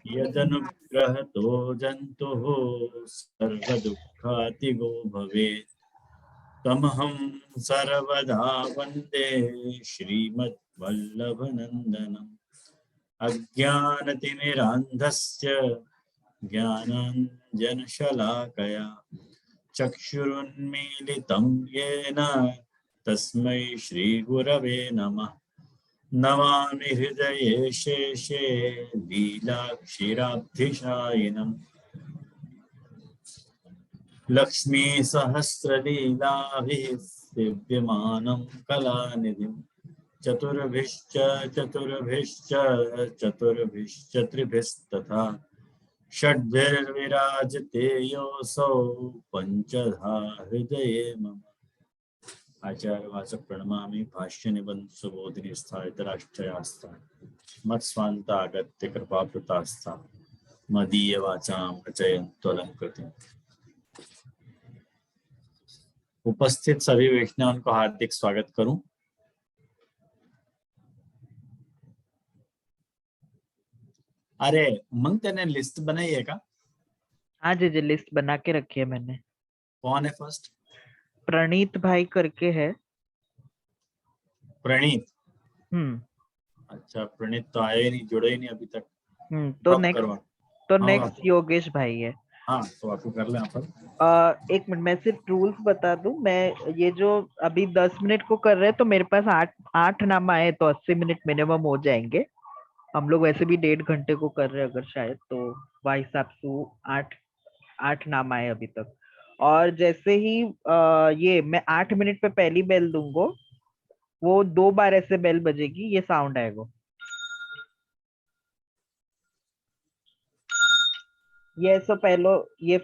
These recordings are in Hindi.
यदनुग्रहतो जन्तुः सर्वदुःखातिगो भवेत्। तमहं सर्वदा वन्दे श्रीमद्वल्लभनन्दनम्। अज्ञानतिमिरान्धस्य ज्ञानाञ्जनशलाकया चक्षुरुन्मीलितं येन तस्मै श्रीगुरवे नमः। नमामि हृदये शेषे लीलाक्षीराब्धिशायिनम्। लक्ष्मीसहस्रलीलाभिः सेव्यमानं कलानिधिम्। चतुर्भिश्च त्रिभिस्तथा षड्भिर्विराजते योऽसौ पञ्चधा हृदये मम। आचार्यवाचक प्रणमामि। भाष्य निबंध सुबोधिनी स्थायितराष्ट्रयास्था मत्स्वान्तागत्य कृपाप्लुतास्था मदीय वाचां रचयन्त्वलंकृतिम्। उपस्थित सभी वैष्णवों को हार्दिक स्वागत करूं। अरे मंग तेने लिस्ट बनाई है का? हाँ जी लिस्ट बना के रखी है मैंने। कौन है फर्स्ट? प्रणीत भाई करके है। प्रणीत? अच्छा, प्रणीत तो आया ही नहीं, जुड़े ही नहीं अभी तक। तो नेक्स्ट योगेश भाई है। हाँ तो आपको कर ले। एक मिनट, मैं सिर्फ रूल्स बता दूं। मैं ये जो अभी 10 मिनट को कर रहे हैं तो मेरे पास आठ नाम आए तो 80 मिनट मिनिमम हो जाएंगे। हम लोग वैसे भी 1.5 घंटे को कर रहे हैं अगर शायद, तो वही हिसाब से आठ नाम आए अभी तक। और जैसे ही ये मैं 8 मिनट पे पहली बेल दूंगा, वो 2 बार ऐसे बेल बजेगी, ये साउंड आएगा। ये सो पहलो ये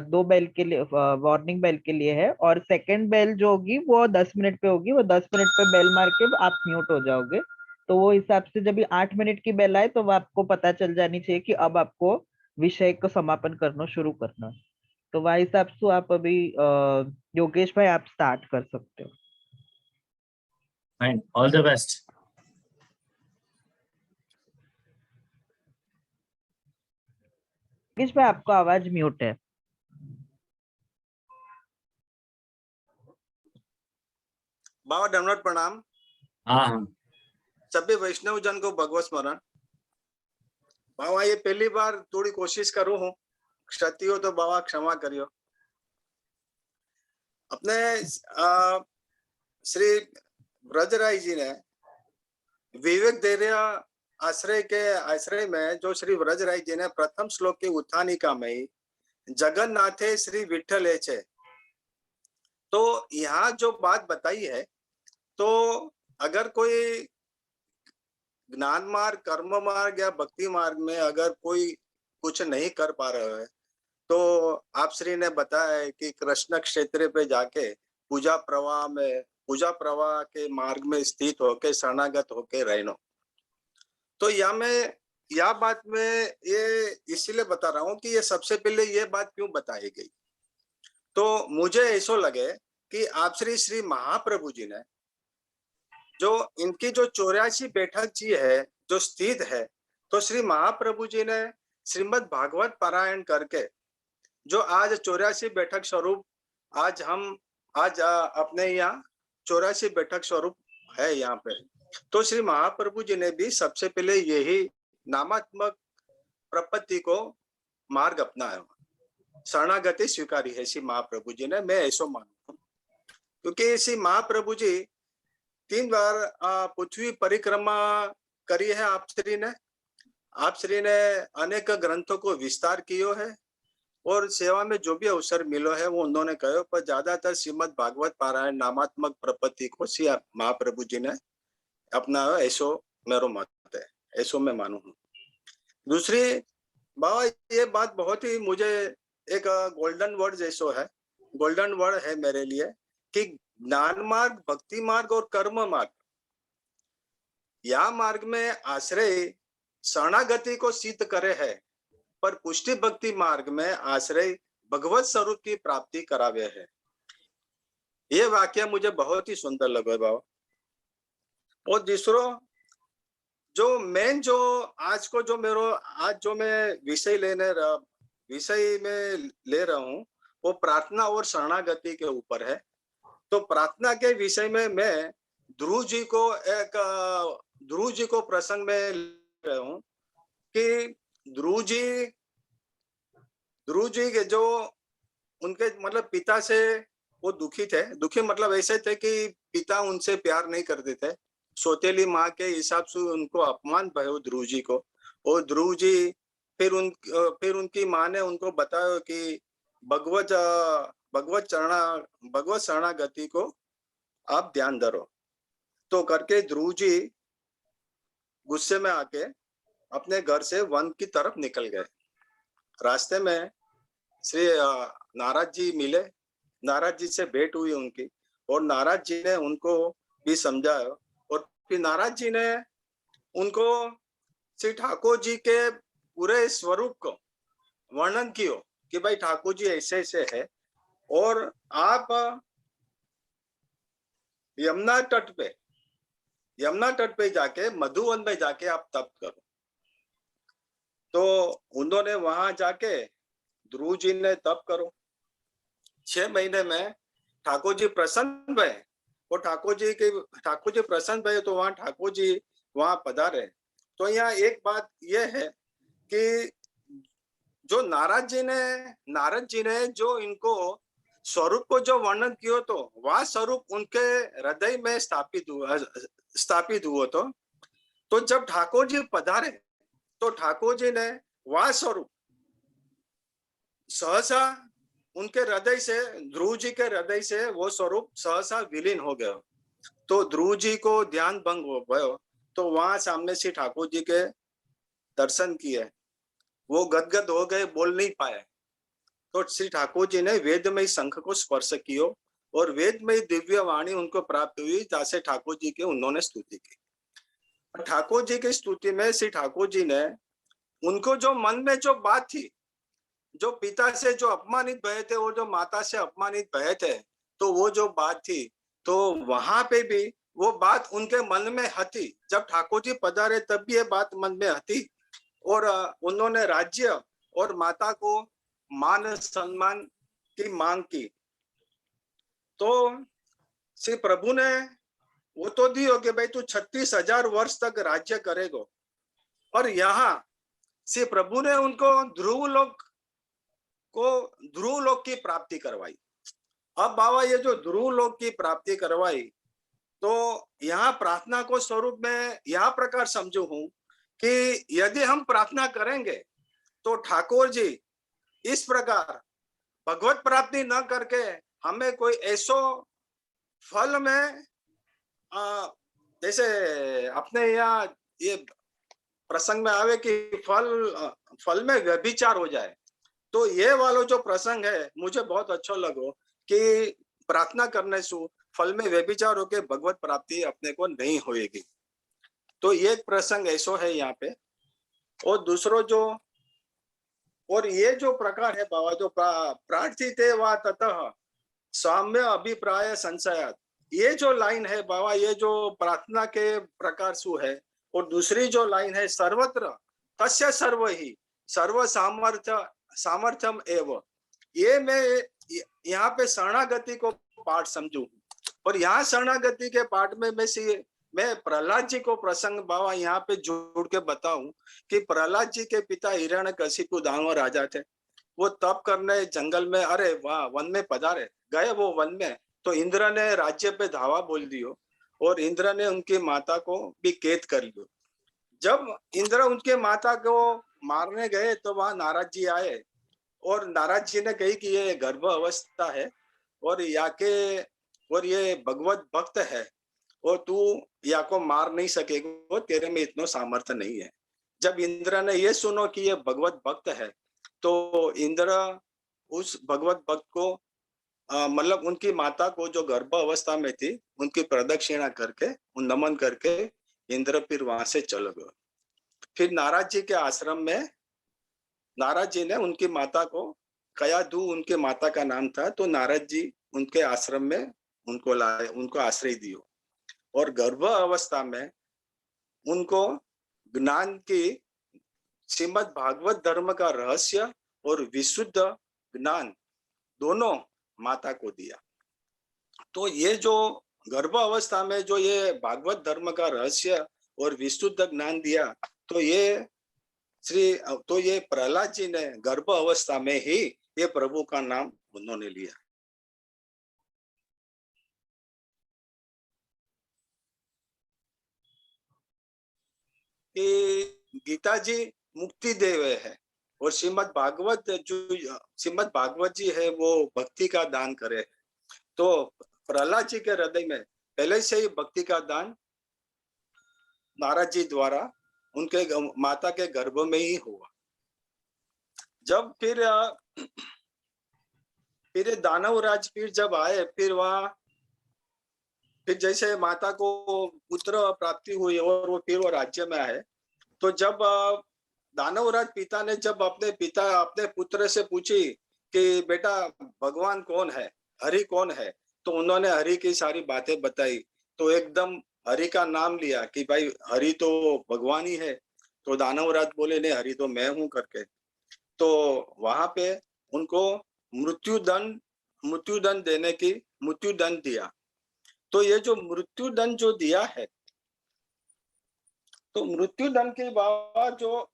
2 बेल के लिए, वार्निंग बेल के लिए है। और सेकंड बेल जो होगी वो 10 मिनट पे होगी। वो 10 मिनट पे बेल मार के आप म्यूट हो जाओगे। तो वो हिसाब से जब भी 8 मिनट की बेल आए तो वो आपको पता चल जानी चाहिए कि अब आपको विषय को समापन करना शुरू करना। तो वह हिसाब से आप अभी योगेश भाई आप स्टार्ट कर सकते हो। Fine, all the best. Yogesh भाई आपको आवाज म्यूट है। बाबा दंडवत प्रणाम। हाँ सभी वैष्णव जन को भगवत स्मरण। बाबा ये पहली बार थोड़ी कोशिश करूं हूँ, क्षति हो तो बाबा क्षमा करियो। अपने श्री ब्रजराय जी ने विवेक धैर्य आश्रय के आश्रय में जो श्री ब्रजराय जी ने प्रथम श्लोक की उत्थानिका में जगन्नाथे श्री विठ्ठल है, तो यहाँ जो बात बताई है, तो अगर कोई ज्ञान मार्ग, कर्म मार्ग या भक्ति मार्ग में अगर कोई कुछ नहीं कर पा रहा है, तो आप श्री ने बताया है कि कृष्ण क्षेत्र पे जाके पूजा प्रवाह के मार्ग में स्थित होके शरणागत होके रहना। तो यह बात में ये इसीलिए बता रहा हूँ कि ये सबसे पहले ये बात क्यों बताई गई। तो मुझे ऐसा लगे कि आप श्री महाप्रभु जी ने जो इनकी जो 84 बैठक जी है जो स्थित है, तो श्री महाप्रभु जी ने श्रीमद् भागवत पारायण करके जो आज 84 बैठक स्वरूप आज अपने यहाँ 84 बैठक स्वरूप है यहाँ पे, तो श्री महाप्रभु जी ने भी सबसे पहले यही नामात्मक प्रपत्ति को मार्ग अपनाया, शरणागति स्वीकारी है श्री महाप्रभु जी ने। मैं ऐसा मानता हूँ क्योंकि श्री महाप्रभु जी 3 बार पृथ्वी परिक्रमा करी है। आप श्री ने अनेक ग्रंथों को विस्तार किया है और सेवा में जो भी अवसर मिलो है वो उन्होंने कहो, पर ज्यादातर श्रीमद् भागवत पारायण नामात्मक प्रपत्ति को श्री महाप्रभु जी ने अपना, ऐसो मेरा मत है, ऐसो मैं मानू हूँ। दूसरी बाबा ये बात बहुत ही मुझे एक गोल्डन वर्ड जैसो है, गोल्डन वर्ड है मेरे लिए कि ज्ञान मार्ग, भक्ति मार्ग और कर्म मार्ग, या मार्ग में आश्रय शरणागति को सिद्ध करे है, पर पुष्टि भक्ति मार्ग में आश्रय भगवत स्वरूप की प्राप्ति करावे है। ये वाक्य मुझे बहुत ही सुंदर लगा बाबा। और दूसरो जो मेन जो आज को जो मेरे आज जो मैं विषय में ले रहा हूँ, वो प्रार्थना और शरणागति के ऊपर है। तो प्रार्थना के विषय में मैं ध्रुव जी को प्रसंग में ले रहा हूँ कि ध्रुव जी के जो उनके मतलब पिता से वो दुखी थे। दुखी मतलब ऐसे थे कि पिता उनसे प्यार नहीं करते थे। सौतेली माँ के हिसाब से उनको अपमान भयो ध्रुव जी को। और ध्रुव जी फिर उनकी माँ ने उनको बताया कि भगवत भगवत शरणागति को आप ध्यान धरो। तो करके ध्रुव जी गुस्से में आके अपने घर से वन की तरफ निकल गए। रास्ते में श्री नारद जी मिले। नारद जी से भेंट हुई उनकी, और नारद जी ने उनको भी समझाया, और फिर नारद जी ने उनको श्री ठाकुर जी के पूरे स्वरूप को वर्णन किया कि भाई ठाकुर जी ऐसे ऐसे है, और आप यमुना तट पे जाके मधुवन में जाके आप तप करो। तो उन्होंने वहां जाके ध्रुव जी ने तप करो। 6 महीने में ठाकुर जी प्रसन्न भय, और ठाकुर जी प्रसन्न भय तो वहां ठाकुर जी वहां पधारे। तो यहाँ एक बात यह है कि जो नारद जी ने जो इनको स्वरूप को जो वर्णन किया, तो वह स्वरूप उनके हृदय में स्थापित हुआ। तो जब ठाकुर जी पधारे तो ठाकुर जी ने वह स्वरूप सहसा उनके हृदय से, ध्रुव जी के हृदय से वो स्वरूप सहसा विलीन हो गया। तो ध्रुव जी को ध्यान भंग हो गया। तो वहां सामने से ठाकुर जी के दर्शन किए, वो गदगद हो गए, बोल नहीं पाए। तो श्री ठाकुर जी ने वेदमय शंख को स्पर्श किया, और वेदमय दिव्य वाणी उनको प्राप्त हुई, जैसे ठाकुर जी की उन्होंने स्तुति की। ठाकुर जी की स्तुति में श्री ठाकुर जी ने उनको जो मन में जो बात थी, जो पिता से जो अपमानित भये थे और जो माता से अपमानित भये थे, तो वो जो बात थी, तो वहां पे भी वो बात उनके मन में हती। जब ठाकुर जी पधारे तब भी ये बात मन में हती, और उन्होंने राज्य और माता को मान सम्मान की मांग की। तो श्री प्रभु ने वो तो दी हो कि भाई तू 36,000 वर्ष तक राज्य करेगा, और यहाँ श्री प्रभु ने उनको ध्रुव लोक की प्राप्ति करवाई। अब बाबा ये जो ध्रुव लोक की प्राप्ति करवाई, तो यहाँ प्रार्थना को स्वरूप में यह प्रकार समझू हूं कि यदि हम प्रार्थना करेंगे तो ठाकुर जी इस प्रकार भगवत प्राप्ति न करके हमें कोई ऐसो फल में जैसे अपने यहाँ ये प्रसंग में आवे कि फल में व्यभिचार हो जाए। तो ये वाला जो प्रसंग है मुझे बहुत अच्छा लगा कि प्रार्थना करने से फल में व्यभिचार होके भगवत प्राप्ति अपने को नहीं होएगी। तो ये प्रसंग ऐसो है यहाँ पे। और दूसरो जो, और ये जो प्रकार है बाबा, जो प्रार्थिते वा ततः साम्य अभिप्राय संशयात, ये जो लाइन है बाबा, ये जो प्रार्थना के प्रकार सु है। और दूसरी जो लाइन है सर्वत्र तस्य सर्व ही सर्व सामर्थ्यम एवं, ये मैं यहाँ पे शरणागति को पाठ समझू। और यहाँ शरणागति के पाठ में मैं प्रहलाद जी को प्रसंग बाबा यहाँ पे जोड़ के बताऊं कि प्रहलाद जी के पिता हिरण्यकशिपु दानव राजा थे। वो तप करने जंगल में, अरे वाह, वन में पधारे गए वो वन में, तो इंद्र ने राज्य पे धावा बोल दियो, और इंद्र ने उनकी माता को भी कैद कर लियो। जब इंद्र उनके माता को मारने गए तो वहां नारद जी आए, और नारद जी ने कही कि ये गर्भ अवस्था है, और ये भगवत भक्त है, और तू या को मार नहीं सकेगा, तेरे में इतना सामर्थ्य नहीं है। जब इंद्र ने ये सुनो कि ये भगवत भक्त है, तो इंद्र उस भगवत भक्त को मतलब उनकी माता को जो गर्भ अवस्था में थी, उनकी प्रदक्षिणा करके, नमन करके इंद्र फिर वहां से चल गए। फिर नारद जी के आश्रम में नारद जी ने उनकी माता को, कयाधु उनके माता का नाम था, तो नारद जी उनके आश्रम में उनको लाए, उनको आश्रय दियो। और गर्भ अवस्था में उनको ज्ञान की श्रीमद् भागवत धर्म का रहस्य और विशुद्ध ज्ञान दोनों माता को दिया। तो ये जो गर्भ अवस्था में जो ये भागवत धर्म का रहस्य और विशुद्ध ज्ञान दिया, तो ये प्रहलाद जी ने गर्भ अवस्था में ही ये प्रभु का नाम उन्होंने लिया। कि गीता जी मुक्ति देव है और श्रीमद् भागवत जी है वो भक्ति का दान करे। तो प्रहलाद जी के हृदय में पहले से ही भक्ति का दान नारद जी द्वारा उनके माता के गर्भ में ही हुआ। जब फिर दानवराज फिर जब आए, फिर जैसे माता को पुत्र प्राप्ति हुई और वो राज्य में आए, तो जब दानवराज पिता ने जब अपने पुत्र से पूछी कि बेटा भगवान कौन है, हरि कौन है, तो उन्होंने हरि की सारी बातें बताई। तो एकदम हरि का नाम लिया कि भाई हरि तो भगवान ही है। तो दानवराज बोले नहीं, हरि तो मैं हूं करके। तो वहां पे उनको मृत्युदंड दिया। तो ये जो मृत्युदंड जो दिया है, तो मृत्युदंड के बाद जो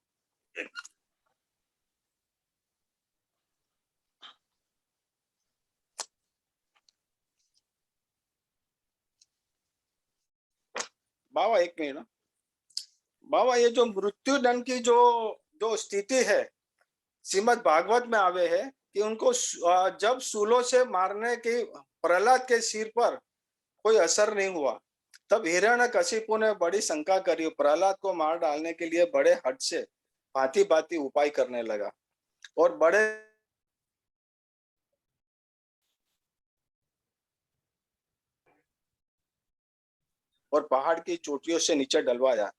बाबा एक मिनट, बाबा ये जो मृत्युदंड की जो स्थिति है श्रीमद् भागवत में आवे है कि उनको जब सूलों से मारने की प्रहलाद के सिर पर कोई असर नहीं हुआ, तब हिरण्यकशिपु ने बड़ी शंका करी, प्रहलाद को मार डालने के लिए बड़े हट से भांति भांति उपाय करने लगा और पहाड़ की चोटियों से नीचे डलवाया।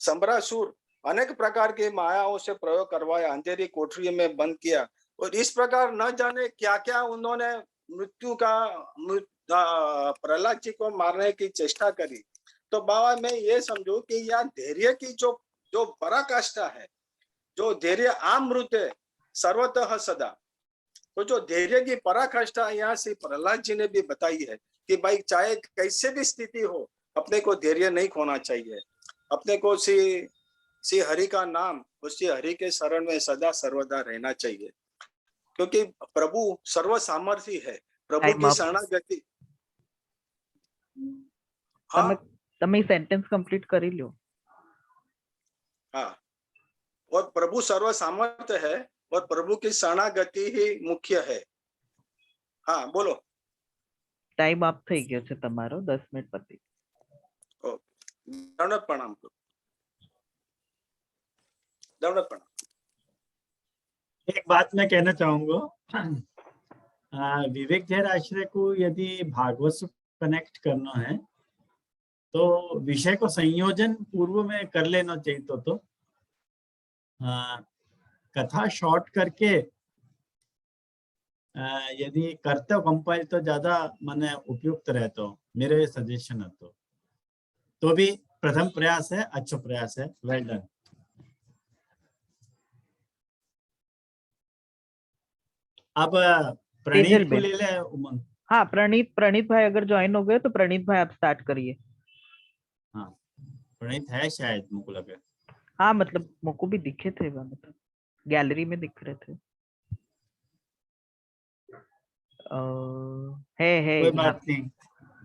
संबरासुर अनेक प्रकार की मायाओं से प्रयोग करवाया, अंधेरी कोठरी में बंद किया और इस प्रकार न जाने क्या क्या उन्होंने प्रहलाद जी को मारने की चेष्टा करी। तो बाबा मैं ये समझू कि यह धैर्य की जो पराकाष्ठा है, जो धैर्य अमृत है सर्वतः सदा, तो जो धैर्य की पराकाष्ठा यहाँ से प्रहलाद जी ने भी बताई है कि भाई चाहे कैसे भी स्थिति हो, अपने को धैर्य नहीं खोना चाहिए। अपने को श्री हरि का नाम और श्री हरि के शरण में सदा सर्वदा रहना चाहिए, क्योंकि प्रभु सर्व सामर्थ्य है। प्रभु की शरणागति। हाँ, તમે सेंटेंस कंप्लीट કરી लो। हाँ, और प्रभु सर्व सामर्थ्य है और प्रभु की शरणागति ही मुख्य है। हाँ बोलो। टाइम आप થઈ ગયો છે તમારો, 10 મિનિટ પતી। दंडवत प्रणाम करो, दंडवत प्रणाम। एक बात मैं कहना चाहूंगा, विवेक धैर्य आश्रय को यदि भागवत से कनेक्ट करना है तो विषय को संयोजन पूर्व में कर लेना चाहिए। तो कथा शॉर्ट करके यदि करते हो कंपाइल तो ज्यादा माने उपयुक्त रहता हो, मेरे सजेशन है। तो भी प्रथम प्रयास है, अच्छा प्रयास है, वेल डन। अब प्रणीत को ले ले उमंग। हाँ प्रणीत भाई अगर ज्वाइन हो गए तो प्रणीत भाई आप स्टार्ट करिए। हाँ प्रणीत है शायद, मुझको लगे। हाँ मतलब मुझको भी दिखे थे, मतलब गैलरी में दिख रहे थे। है कोई बात नहीं,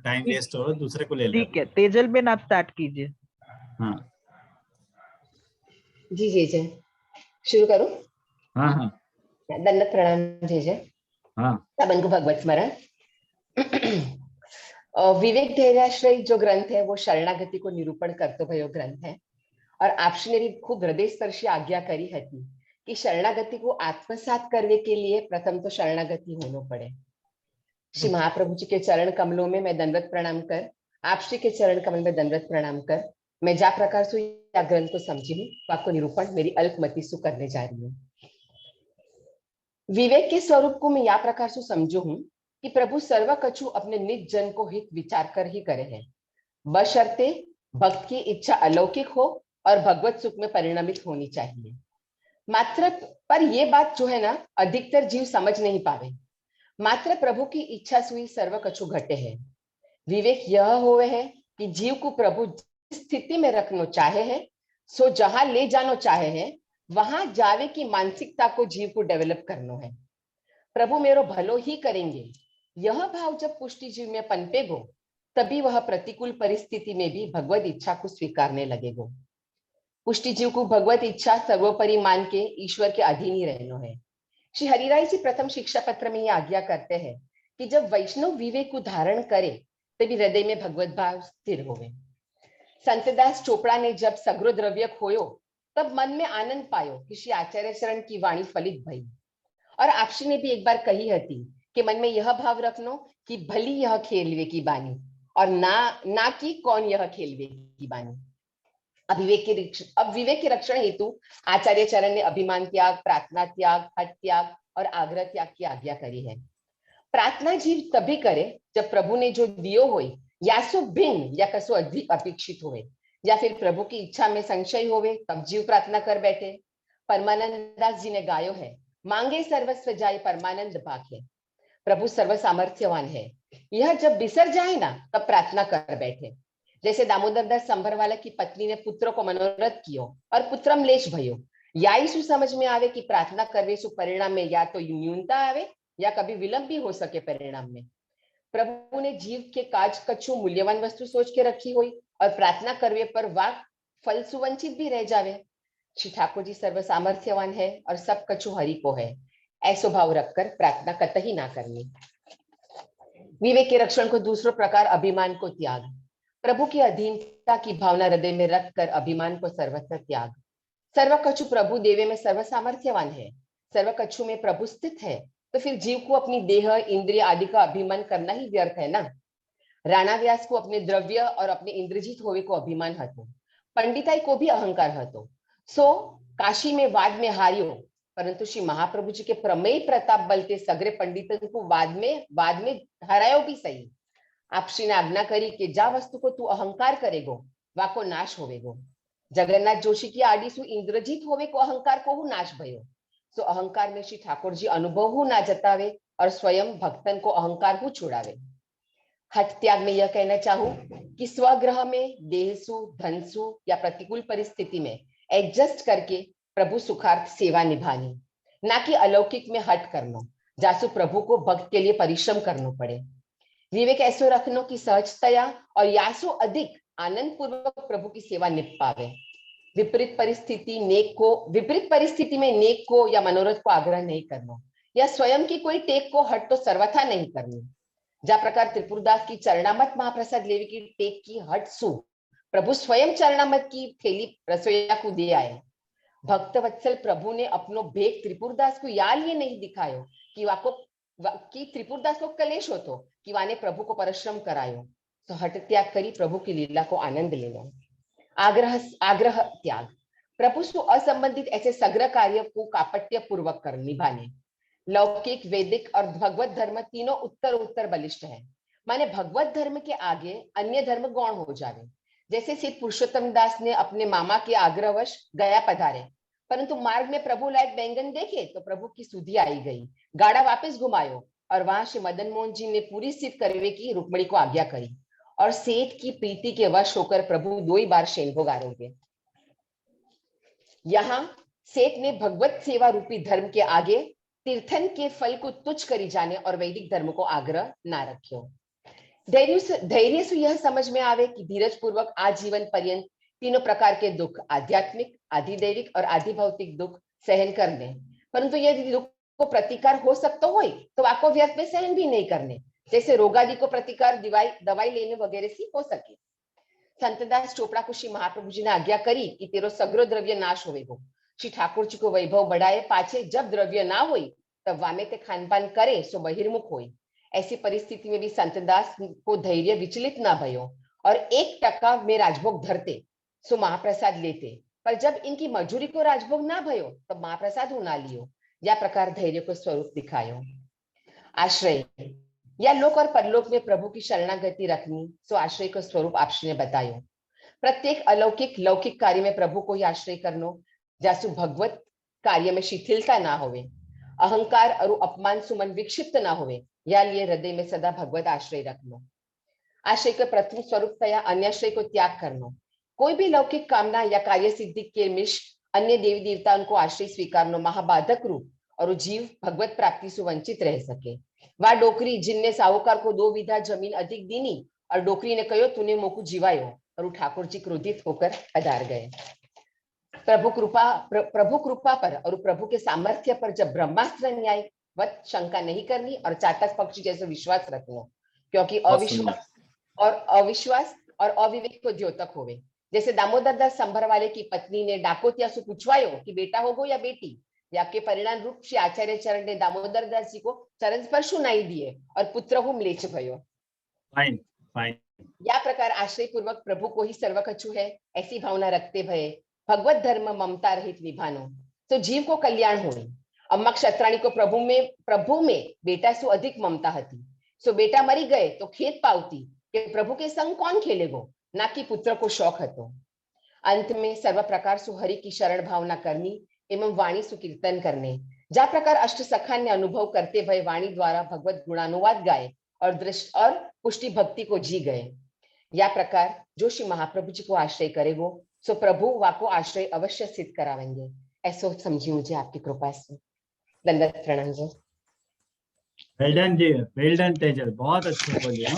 टाइम वेस्ट हो, दूसरे को ले ले। ठीक है, तेजल बेन आप स्टार्ट कीजिए। हाँ जी जी जी शुरू करूं? हाँ हाँ दंडवत प्रणाम। जी जी हाँ। सबन को भगवत स्मरण। विवेक धैर्याश्रय जो ग्रंथ है वो शरणागति को निरूपण करतो भयो ग्रंथ है और आपने भी खूब हृदयस्पर्शी आज्ञा करी हती कि शरणागति को आत्मसात करने के लिए प्रथम तो शरणागति होना पड़े। श्री महाप्रभु जी के चरण कमलों में मैं दंडवत प्रणाम कर, आप श्री के चरण कमल में दंडवत प्रणाम कर, मैं जा प्रकार से या ग्रंथ को समझी हूँ तो आपको निरूपण मेरी अल्पमति से करने जा रही हूँ। विवेक के स्वरूप को मैं या प्रकार से समझू हूँ कि प्रभु सर्व कछु अपने निज जन को हित विचार कर ही करे हैं, बशर्ते भक्त की इच्छा अलौकिक हो और भगवत सुख में परिणमित होनी चाहिए। मात्र पर ये बात जो है ना, अधिकतर जीव समझ नहीं पावे। मात्र प्रभु की इच्छा सुई सर्व कछु घटे है। विवेक यह होवे है कि जीव को प्रभु जिस स्थिति में रखना चाहे है, सो जहां ले जाना चाहे है, वहां जावे की मानसिकता को जीव को डेवलप करना है। प्रभु मेरो भलो ही करेंगे, यह भाव जब पुष्टि जीव में पनपेगो, तभी वह प्रतिकूल परिस्थिति में भी भगवत इच्छा को स्वीकारने लगेगो। पुष्टि जीव को भगवत इच्छा सर्वोपरि मान के ईश्वर के अधीन ही रहना है। श्री हरिराय जी प्रथम शिक्षा पत्र में ये आज्ञा करते हैं कि जब वैष्णव विवेक को धारण करे, तभी हृदय में भगवत भाव स्थिर होवे। संतदास चोपड़ा ने जब सगरो द्रव्य खोयो, तब मन में आनंद पायो कि श्री आचार्य शरण की वाणी फलित भई। और आपसी ने भी एक बार कही हती कि मन में यह भाव रखनो कि भली यह खेलवे की बानी, और ना कि कौन यह खेलवे की बानी। अब विवेक के रक्षण हेतु आचार्य चरण ने अभिमान त्याग, प्रार्थना त्याग, हठ त्याग और आग्रह त्याग की आज्ञा करी है। प्रार्थना जीव तभी करे जब प्रभु ने जो दियो होए या सो भिन्न या कसो अधिक अपेक्षित होवे, या फिर प्रभु की इच्छा में संशय होवे, तब जीव प्रार्थना कर बैठे। परमानंद दास जी ने गायो है, मांगे सर्वस्व जाय परमानंद भाखे। प्रभु सर्व सामर्थ्यवान है, यह जब बिसर जाए ना, तब प्रार्थना कर बैठे। जैसे दामोदर दास संभरवाला की पत्नी ने पुत्र को मनोरथ कियो और पुत्रम लेश भयो। या ही समझ में आवे कि प्रार्थना करवे सु परिणाम में या तो न्यूनता आवे या कभी विलंब भी हो सके परिणाम में। प्रभु ने जीव के काज कछु मूल्यवान वस्तु सोच के रखी हुई और प्रार्थना करवे पर वाक फल सुवंचित भी रह जावे। श्री ठाकुर जी सर्व सामर्थ्यवान है और सब कछु हरि को है, ऐसो भाव रखकर प्रार्थना कतई ना करनी। विवेक के रक्षण को दूसरा प्रकार अभिमान को त्याग। प्रभु की अधीनता की भावना हृदय में रखकर अभिमान को सर्वत्र त्याग। सर्व कछु प्रभु देवे में सर्व सामर्थ्यवान है, सर्व कछु में प्रभु स्थित है, तो फिर जीव को अपनी देह, इंद्रिय आदि का अभिमान करना ही व्यर्थ है ना। राणा व्यास को अपने द्रव्य और अपने इंद्रजीत होवे को अभिमान हतो, पंडिताई को भी अहंकार हतो। सो काशी में वाद में हारियो, परंतु श्री महाप्रभु जी के प्रमेय प्रताप बलते सगरे पंडितन को वाद में हरायो भी सही। आप श्री ने आज्ञा करी कि जा वस्तु को तू अहंकार करेगो, वाको नाश होवेगो। जगन्नाथ जोशी की आड़ी सु इंद्रजीत होवे को अहंकार को हु नाश भयो। सो अहंकार में श्री ठाकुर जी अनुभव हु ना जतावे और स्वयं भक्तन को अहंकार हु छुड़ावे। हठ त्याग में यह कहना चाहूं कि स्वग्रह में देहसु, धनसु या प्रतिकूल परिस्थिति में एडजस्ट करके प्रभु सुखार्थ सेवा निभानी, ना कि अलौकिक में हट करना, जासु प्रभु को भक्त के लिए परिश्रम करना पड़े। विवेक ऐसो रखनो कि सहजतया और यासो अधिक आनंद पूर्वक प्रभु की सेवा निभ पावे। विपरीत परिस्थिति में नेक को या मनोरथ को आग्रह नहीं करना, या स्वयं की कोई टेक को हट तो सर्वथा नहीं करनी। जा प्रकार त्रिपुरदास की चरणामत महाप्रसाद लेवी की टेक की हट सु प्रभु स्वयं चरणामत की थैली रसोईया को दे आए। भक्त वत्सल प्रभु ने अपनो भेद त्रिपुरदास को या लिए नहीं दिखायो कि त्रिपुरदास को कलेश हो तो कि वाने प्रभु को परिश्रम करायो। तो हट त्याग करी प्रभु की लीला को आनंद लेना। आग्रह त्याग। प्रभु से असंबंधित ऐसे सग्र कार्य को कापट्य पूर्वक कर निभाने। लौकिक, वैदिक और भगवत धर्म तीनों उत्तर बलिष्ठ है, माने भगवत धर्म के आगे अन्य धर्म गौण हो जावे। जैसे सिद्ध पुरुषोत्तम दास ने अपने मामा के आग्रहवश गया पधारे, परंतु मार्ग में प्रभु लायक बैंगन देखे तो प्रभु की सुधि आई गई, गाड़ा वापस घुमायो और वहां श्री मदन मोहन जी ने पूरी सिद्ध करवे की रुक्मणी को आज्ञा करी और सेठ की प्रीति के वश होकर प्रभु 2 ही बार शेन भोग आरोगे। यहाँ सेठ ने भगवत सेवा रूपी धर्म के आगे तीर्थन के फल को तुच्छ करी जाने और वैदिक धर्म को आग्रह ना रखियो। धैर्य से यह समझ में आवे कि धीरज पूर्वक आजीवन पर्यंत तीनों प्रकार के दुख, आध्यात्मिक, आधिदैविक और आधिभौतिक दुख सहन करने, परंतु यदि दुख को प्रतिकार हो सकता हो तो वाको व्यर्थ में सहन भी नहीं करने, जैसे रोगादि को प्रतिकार दवाई लेने वगैरह से हो सके। संतदास चोपड़ा को श्री महाप्रभु जी ने आज्ञा करी कि तेरो सगरो द्रव्य नाश होवेगो। श्री ठाकुर जी को वैभव बढ़ाए पाछे जब द्रव्य ना होई तब वामे ते खानपान करे सो बहिर्मुख होई। ऐसी परिस्थिति में भी संतदास को धैर्य विचलित ना भयो और 1% में राजभोग धरते सो महाप्रसाद लेते, पर जब इनकी मजूरी को राजभोग ना भयो तब महाप्रसाद ना लियो। या प्रकार धैर्य को स्वरूप दिखायो। आश्रय या लोक और परलोक में प्रभु की शरणागति रखनी, सो आश्रय को स्वरूप आपने बतायो। प्रत्येक अलौकिक लौकिक कार्य में प्रभु को ही आश्रय करनो, जासु भगवत कार्य में शिथिलता ना होवे, अहंकार और अपमान सुमन विक्षिप्त ना होवे, या लिए हृदय में सदा भगवत आश्रय रखनो। आश्रय के प्रथम स्वरूप तया अन्याश्रय को त्याग करनो। कोई भी लौकिक कामना या कार्य सिद्धि के मिश अन्य देवी देवताओं को आश्रय स्वीकारनो महाबाधक रूप और जीव भगवत प्राप्ति से वंचित रह सके। वह डोकरी जिनने साहूकार को 2 बीघा जमीन अधिक दीनी और डोकरी ने कहो तूने मोकू जीवायो, और ठाकुर जी क्रोधित होकर अधार गए। प्रभु कृपा पर और प्रभु के सामर्थ्य पर जब ब्रह्मास्त्र न्याय वत शंका नहीं करनी और चातक पक्षी जैसे विश्वास रखना, क्योंकि अविश्वास और अविवेक को द्योतक होवे। जैसे दामोदर दास संभरवाले की पत्नी ने डाकोतिया से पूछवायो कि बेटा होगो या बेटी, या के परिणाम रूप श्री आचार्य चरण ने दामोदर दास जी को चरण स्पर्शु नहीं दिए और पुत्र हूँ म्लेच्छ भयो। Fine fine. या प्रकार आश्रय पूर्वक प्रभु को ही सर्वकछु है ऐसी भावना रखते भये भगवत धर्म ममता रहित विभानो, तो जीव को कल्याण होई। अम्मा क्षत्राणी को प्रभु में बेटा सु अधिक ममता हती, सो बेटा मरी गए तो खेत पावती कि प्रभु के संग कौन खेलेगो, ना कि पुत्र को शौक हतो। अंत में सर्व प्रकार सु हरि की शरण भावना करनी एवं वाणी सुकीर्तन करने, जा प्रकार अष्ट सखा ने अनुभव करते भय वाणी द्वारा भगवत गुणानुवाद गाए और दृष्ट और पुष्टि भक्ति को जी गए। या प्रकार जो श्री महाप्रभु जी को आश्रय करेगो सो प्रभु वाको आश्रय अवश्य सिद्ध करावेंगे। ऐसा समझिए मुझे आपकी कृपा से। दंडवत प्रणाम जी। वेल डन जी, वेल डन तेजल, बहुत अच्छे बोली हो,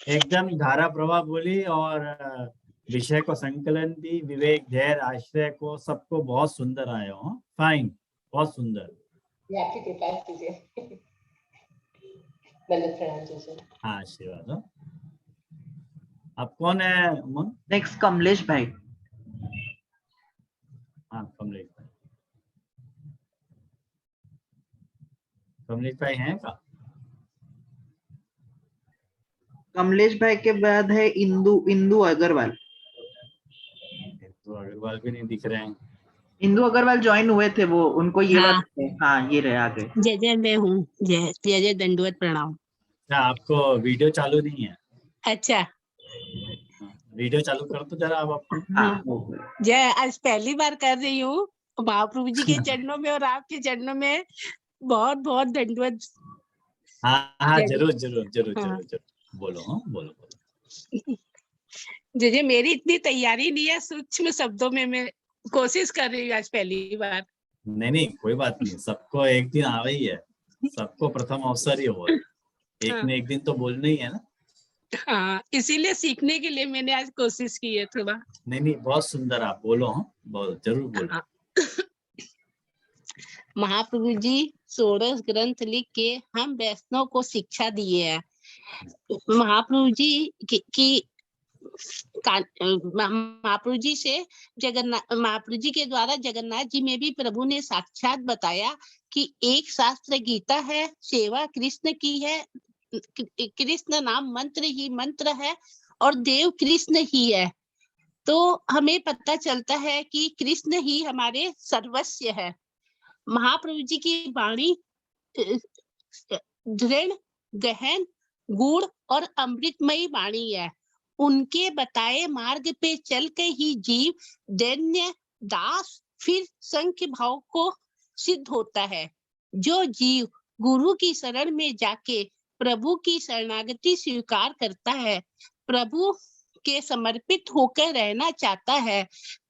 एकदम धारा प्रवाह बोली और विषय को संकलन भी, विवेक धैर्य आश्रय को सबको बहुत सुंदर आए हो। फाइन, बहुत सुंदर। ये आपकी कृपा कीजिए। दंडवत प्रणाम जी। हाँ आशीर्वाद हो। अब कौन है उमंग? नेक्स्ट कमलेश भाई। हाँ कमलेश भाई, कमलेश भाई हैं का? कमलेश भाई के बाद है इंदु अग्रवाल। तो अग्रवाल भी नहीं दिख रहे हैं। इंदु अग्रवाल ज्वाइन हुए थे वो, उनको ये हाँ। बात है। हाँ ये रहे आगे। जय जय मैं हूँ। जय जय दंडवत प्रणाम। क्या आपको वीडियो चालू नहीं है? अच्छा वीडियो चालू कर तो जरा आप अपनी। हाँ। जय, आज पहली बार कर रही हूँ महाप्रभु जी के चरणों में और आपके चरणों में बहुत बहुत दंडवत। हाँ हाँ जय जरूर जरूर जरूर हाँ। जरूर जरूर बोलो। हाँ बोलो बोलो। जय मेरी इतनी तैयारी नहीं है, सूक्ष्म शब्दों में मैं कोशिश कर रही हूँ आज पहली बार। नहीं नहीं कोई बात नहीं, सबको एक दिन आवे ही है, सबको प्रथम अवसर ही हो, एक हाँ। न एक दिन तो बोलना ही है ना। हाँ, इसीलिए सीखने के लिए मैंने आज कोशिश की है थोड़ा। नहीं नहीं बहुत सुंदर, आप बोलो। हाँ बहुत जरूर बोलो। हाँ। महाप्रभु जी 16 ग्रंथ लिख के हम वैष्णव को शिक्षा दिए हैं। महाप्रभु जी की महाप्रभु जी से महाप्रभु जी के द्वारा जगन्नाथ जी में भी प्रभु ने साक्षात बताया कि एक शास्त्र गीता है, सेवा कृष्ण की है, कृष्ण नाम मंत्र ही मंत्र है और देव कृष्ण ही है। तो हमें पता चलता है कि कृष्ण ही हमारे सर्वस्व है। महाप्रभु जी की वाणी दृढ़, गहन, गूढ़ और अमृतमयी वाणी है। उनके बताए मार्ग पे चल के ही जीव दैन्य दास फिर संख्य भाव को सिद्ध होता है। जो जीव गुरु की शरण में जाके प्रभु की शरणागति स्वीकार करता है, प्रभु के समर्पित होकर रहना चाहता है,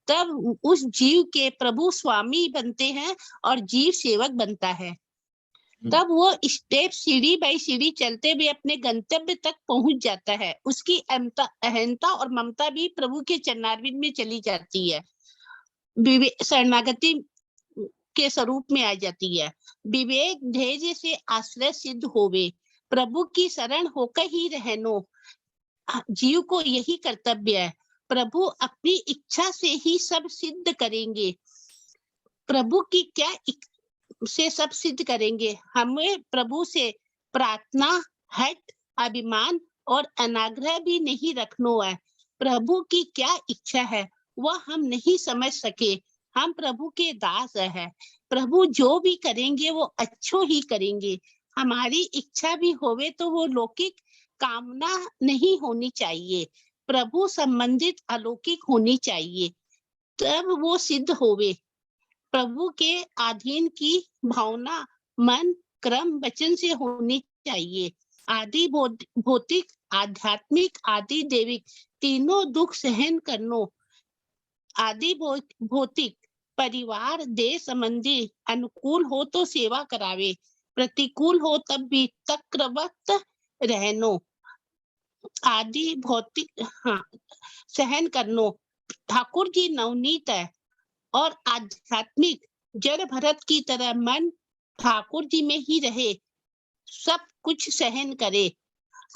तब उस जीव के प्रभु स्वामी बनते हैं और जीव सेवक बनता है। तब वो स्टेप सीढ़ी बाई सीढ़ी चलते हुए अपने गंतव्य तक पहुंच जाता है। उसकी अहंता और ममता भी प्रभु के चरणारविंद में चली जाती है, शरणागति के स्वरूप में आ जाती है। विवेक धैर्य से आश्रय सिद्ध होवे, प्रभु की शरण होकर ही रहनो, जीव को यही कर्तव्य है। प्रभु अपनी इच्छा से ही सब सिद्ध करेंगे। प्रभु की क्या से सब सिद्ध करेंगे? हमें प्रभु से प्रार्थना, हट, अभिमान और अनाग्रह भी नहीं रखनो है। प्रभु की क्या इच्छा है वह हम नहीं समझ सके। हम प्रभु के दास हैं। प्रभु जो भी करेंगे वो अच्छो ही करेंगे। हमारी इच्छा भी होवे तो वो लौकिक कामना नहीं होनी चाहिए। प्रभु संबंधित अलौकिक होनी चाहिए, तब वो सिद्ध होवे। प्रभु के अधीन की भावना मन, क्रम, वचन से होनी चाहिए। आदि भौतिक, आध्यात्मिक, आदि दैविक तीनों दुख सहन करनो। आदि भौतिक परिवार, देश संबंधी अनुकूल हो तो सेवा करावे, प्रतिकूल हो तब भी तक्रवत रहनो। आदि भौतिक सहन करनो। ठाकुर जी नवनीत है और आध्यात्मिक जड़ भरत की तरह मन ठाकुर जी में ही रहे, सब कुछ सहन करे।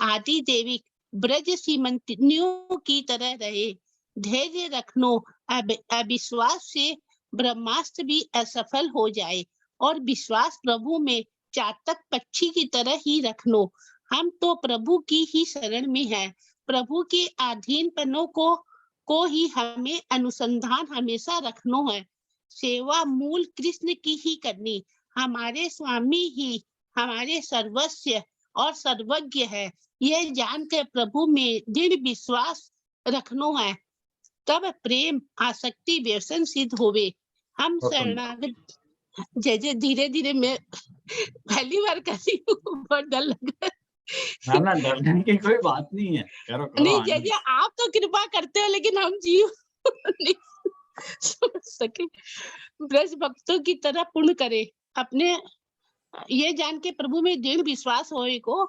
आदि देविक ब्रज सीमंतिनियों की तरह रहे, धैर्य रखनो। अविश्वास से ब्रह्मास्त्र भी असफल हो जाए और विश्वास प्रभु में चातक पक्षी की तरह ही रखनो। हम तो प्रभु की ही शरण में है, प्रभु के अधीन पनों को ही हमें अनुसंधान हमेशा रखनो है। सेवा मूल कृष्ण की ही करनी। हमारे स्वामी ही हमारे सर्वस्व और सर्वज्ञ है, यह जानकर प्रभु में दृढ़ विश्वास रखनो है, तब प्रेम, आसक्ति, व्यसन सिद्ध होवे। हम शरणागत। जय जय। धीरे धीरे मैं पहली बार कर रही हूँ, बहुत डर लग रहा है। ना डरने की कोई बात नहीं है, करो करो। नहीं जय जय, आप तो कृपा करते हो, लेकिन हम जीव नहीं समझ सके। ब्रज भक्तों की तरह पूर्ण करे, अपने ये जान के प्रभु में दृढ़ विश्वास होए को,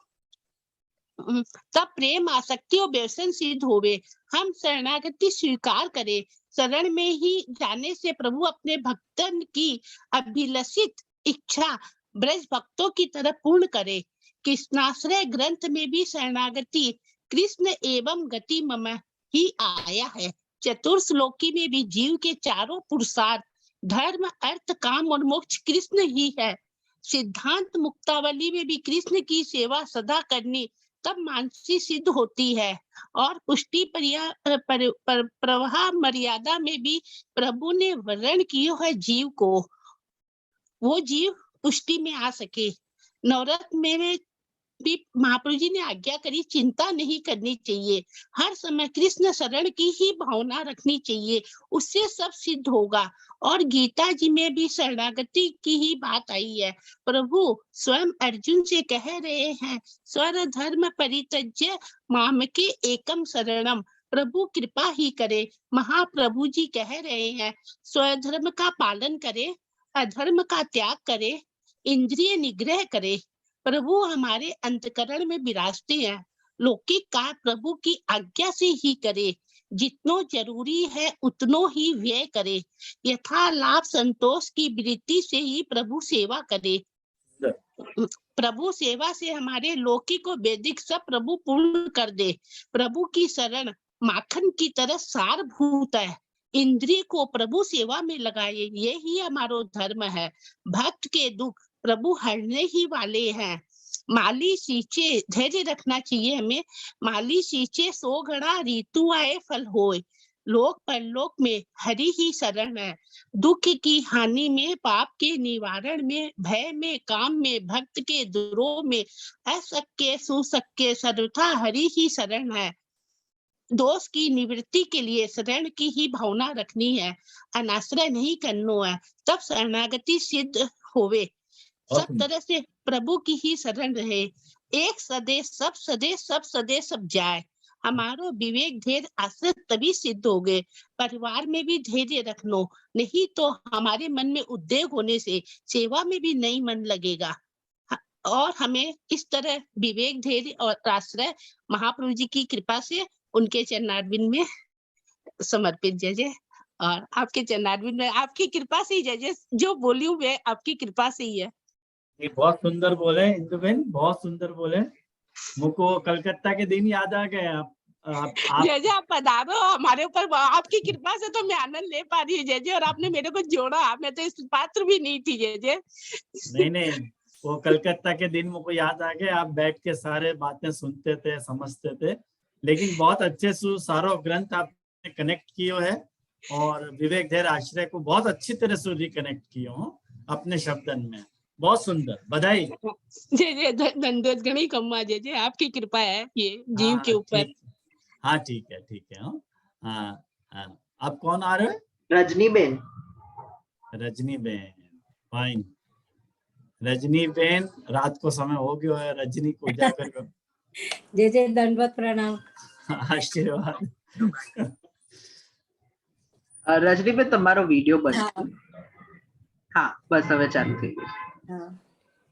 तब प्रेम, आसक्ति और व्यसन सिद्ध होवे। हम शरणागति स्वीकार करें, शरण में ही जाने से प्रभु अपने भक्तन की अभिलषित इच्छा ब्रज भक्तों की तरह पूर्ण करे। कृष्णाश्रय ग्रंथ में भी शरणागति कृष्ण एवं गति मम ही आया है। चतुर्श्लोकी में भी जीव के चारों पुरुषार्थ धर्म, अर्थ, काम और मोक्ष कृष्ण ही है। सिद्धांत मुक्तावली में भी कृष्ण की सेवा सदा करनी, तब मानसी सिद्ध होती है। और पुष्टि प्रवाह मर्यादा में भी प्रभु ने वर्ण किया है जीव को, वो जीव पुष्टि में आ सके। नवरत्न में भी महाप्रभु जी ने आज्ञा करी, चिंता नहीं करनी चाहिए, हर समय कृष्ण शरण की ही भावना रखनी चाहिए, उससे सब सिद्ध होगा। और गीता जी में भी शरणागति की ही बात आई है। प्रभु स्वयं अर्जुन से कह रहे हैं, स्वर धर्म परित्यज्य मामके एकम शरणम। प्रभु कृपा ही करे। महाप्रभु जी कह रहे हैं, स्वधर्म का पालन करे, अधर्म का त्याग करे, इंद्रिय निग्रह करे। प्रभु हमारे अंतकरण में विराजते हैं, लौकिक कार्य प्रभु की आज्ञा से ही करे, जितनो जरूरी है उतनो ही व्यय करे, यथा लाभ संतोष की वृत्ति से ही प्रभु सेवा करे। प्रभु सेवा से हमारे लौकिक और वैदिक सब प्रभु पूर्ण कर दे। प्रभु की शरण माखन की तरह सारभूत है, इंद्रिय को प्रभु सेवा में लगाए, ये ही हमारा धर्म है। भक्त के दुख प्रभु हरने ही वाले हैं। माली सींचे, धैर्य रखना चाहिए हमें। माली सींचे 100 घड़ा, ऋतु आए फल होए। लोक परलोक में हरि ही शरण है। दुख की हानि में, पाप के निवारण में, भय में, काम में, भक्त के द्रोह में, असक्य सुसक्य सर्वथा हरि ही शरण है। दोष की निवृत्ति के लिए शरण की ही भावना रखनी है, अनाश्रय नहीं करनो है, तब शरणागति सिद्ध होवे। सब तरह से प्रभु की ही शरण रहे। एक सदेश सब सदेश, सब सदेश सब जाए। हमारो विवेक धैर्य आश्रय तभी सिद्ध हो गए। परिवार में भी धैर्य रखनो, नहीं तो हमारे मन में उद्वेग होने से सेवा में भी नहीं मन लगेगा। और हमें इस तरह विवेक धैर्य और आश्रय महाप्रभु जी की कृपा से उनके चरणारविंद में समर्पित। जय जय। और आपके चरणारविंद में आपकी कृपा से ही जय जय, जो बोली हूँ मैं आपकी कृपा से ही है। ये बहुत सुंदर बोले इंदुबेन, बहुत सुंदर बोले। मुझको कलकत्ता के दिन याद आ गए। आप जय जय, आप पधारो हमारे ऊपर, आपकी कृपा से तो मैं आनंद ले पा रही हूँ जय जय। और आपने मेरे को जोड़ा, मैं तो इस पात्र भी नहीं थी जय जय। नहीं, वो कलकत्ता के दिन मुझको याद आ गए। आप बैठ के सारे बातें सुनते थे, समझते थे, लेकिन बहुत अच्छे से सारो ग्रंथ आपने कनेक्ट किए है और विवेक धैर्य आश्रय को बहुत अच्छी तरह से रिकनेक्ट किए हो अपने शब्दन में। बहुत सुंदर, बधाई। जय जय, धन्यवाद गणी कम्मा जय जय, आपकी कृपा है ये जीव के ऊपर। हाँ ठीक है। हाँ हाँ, आप कौन आ रहे हैं? Rajni Ben. Rajni Ben, fine. Rajni Ben, रात को समय हो गयो है, रजनी को उजागर करो। जय जय दंडवत प्रणाम। आशीर्वाद। रजनी बेन તમારો વિડિયો બંધ हाँ, हाँ बस હવે ચાલુ થઈ ગયું। हाँ।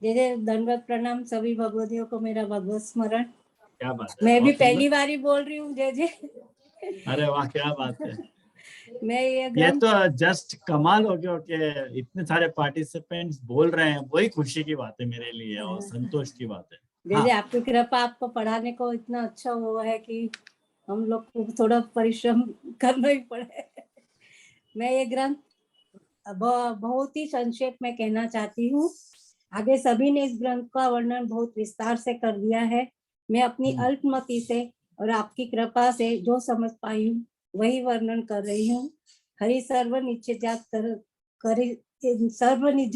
जय जय दंडवत प्रणाम सभी भगवतियों को, मेरा भगवत स्मरण। क्या बात है, मैं भी बहुत सुंदर। पहली बार ही बोल रही हूँ जय जय। अरे वाह, क्या बात है। मैं ये ये ग्रंथ तो जस्ट कमाल हो गया कि इतने सारे पार्टिसिपेंट्स बोल रहे हैं, वही खुशी की बात है मेरे लिए और संतोष की बात है। जय जय आपकी कृपा, आपको पढ़ाने को इतना अच्छा हुआ है कि हम लोग को थोड़ा परिश्रम करना ही पड़े। मैं ये ग्रंथ बहुत ही संक्षेप में कहना चाहती हूँ। आगे सभी ने इस ग्रंथ का वर्णन बहुत विस्तार से कर दिया है। मैं अपनी अल्पमति से और आपकी कृपा से जो समझ पाई हूँ वही वर्णन कर रही हूँ। हरि सर्वनिज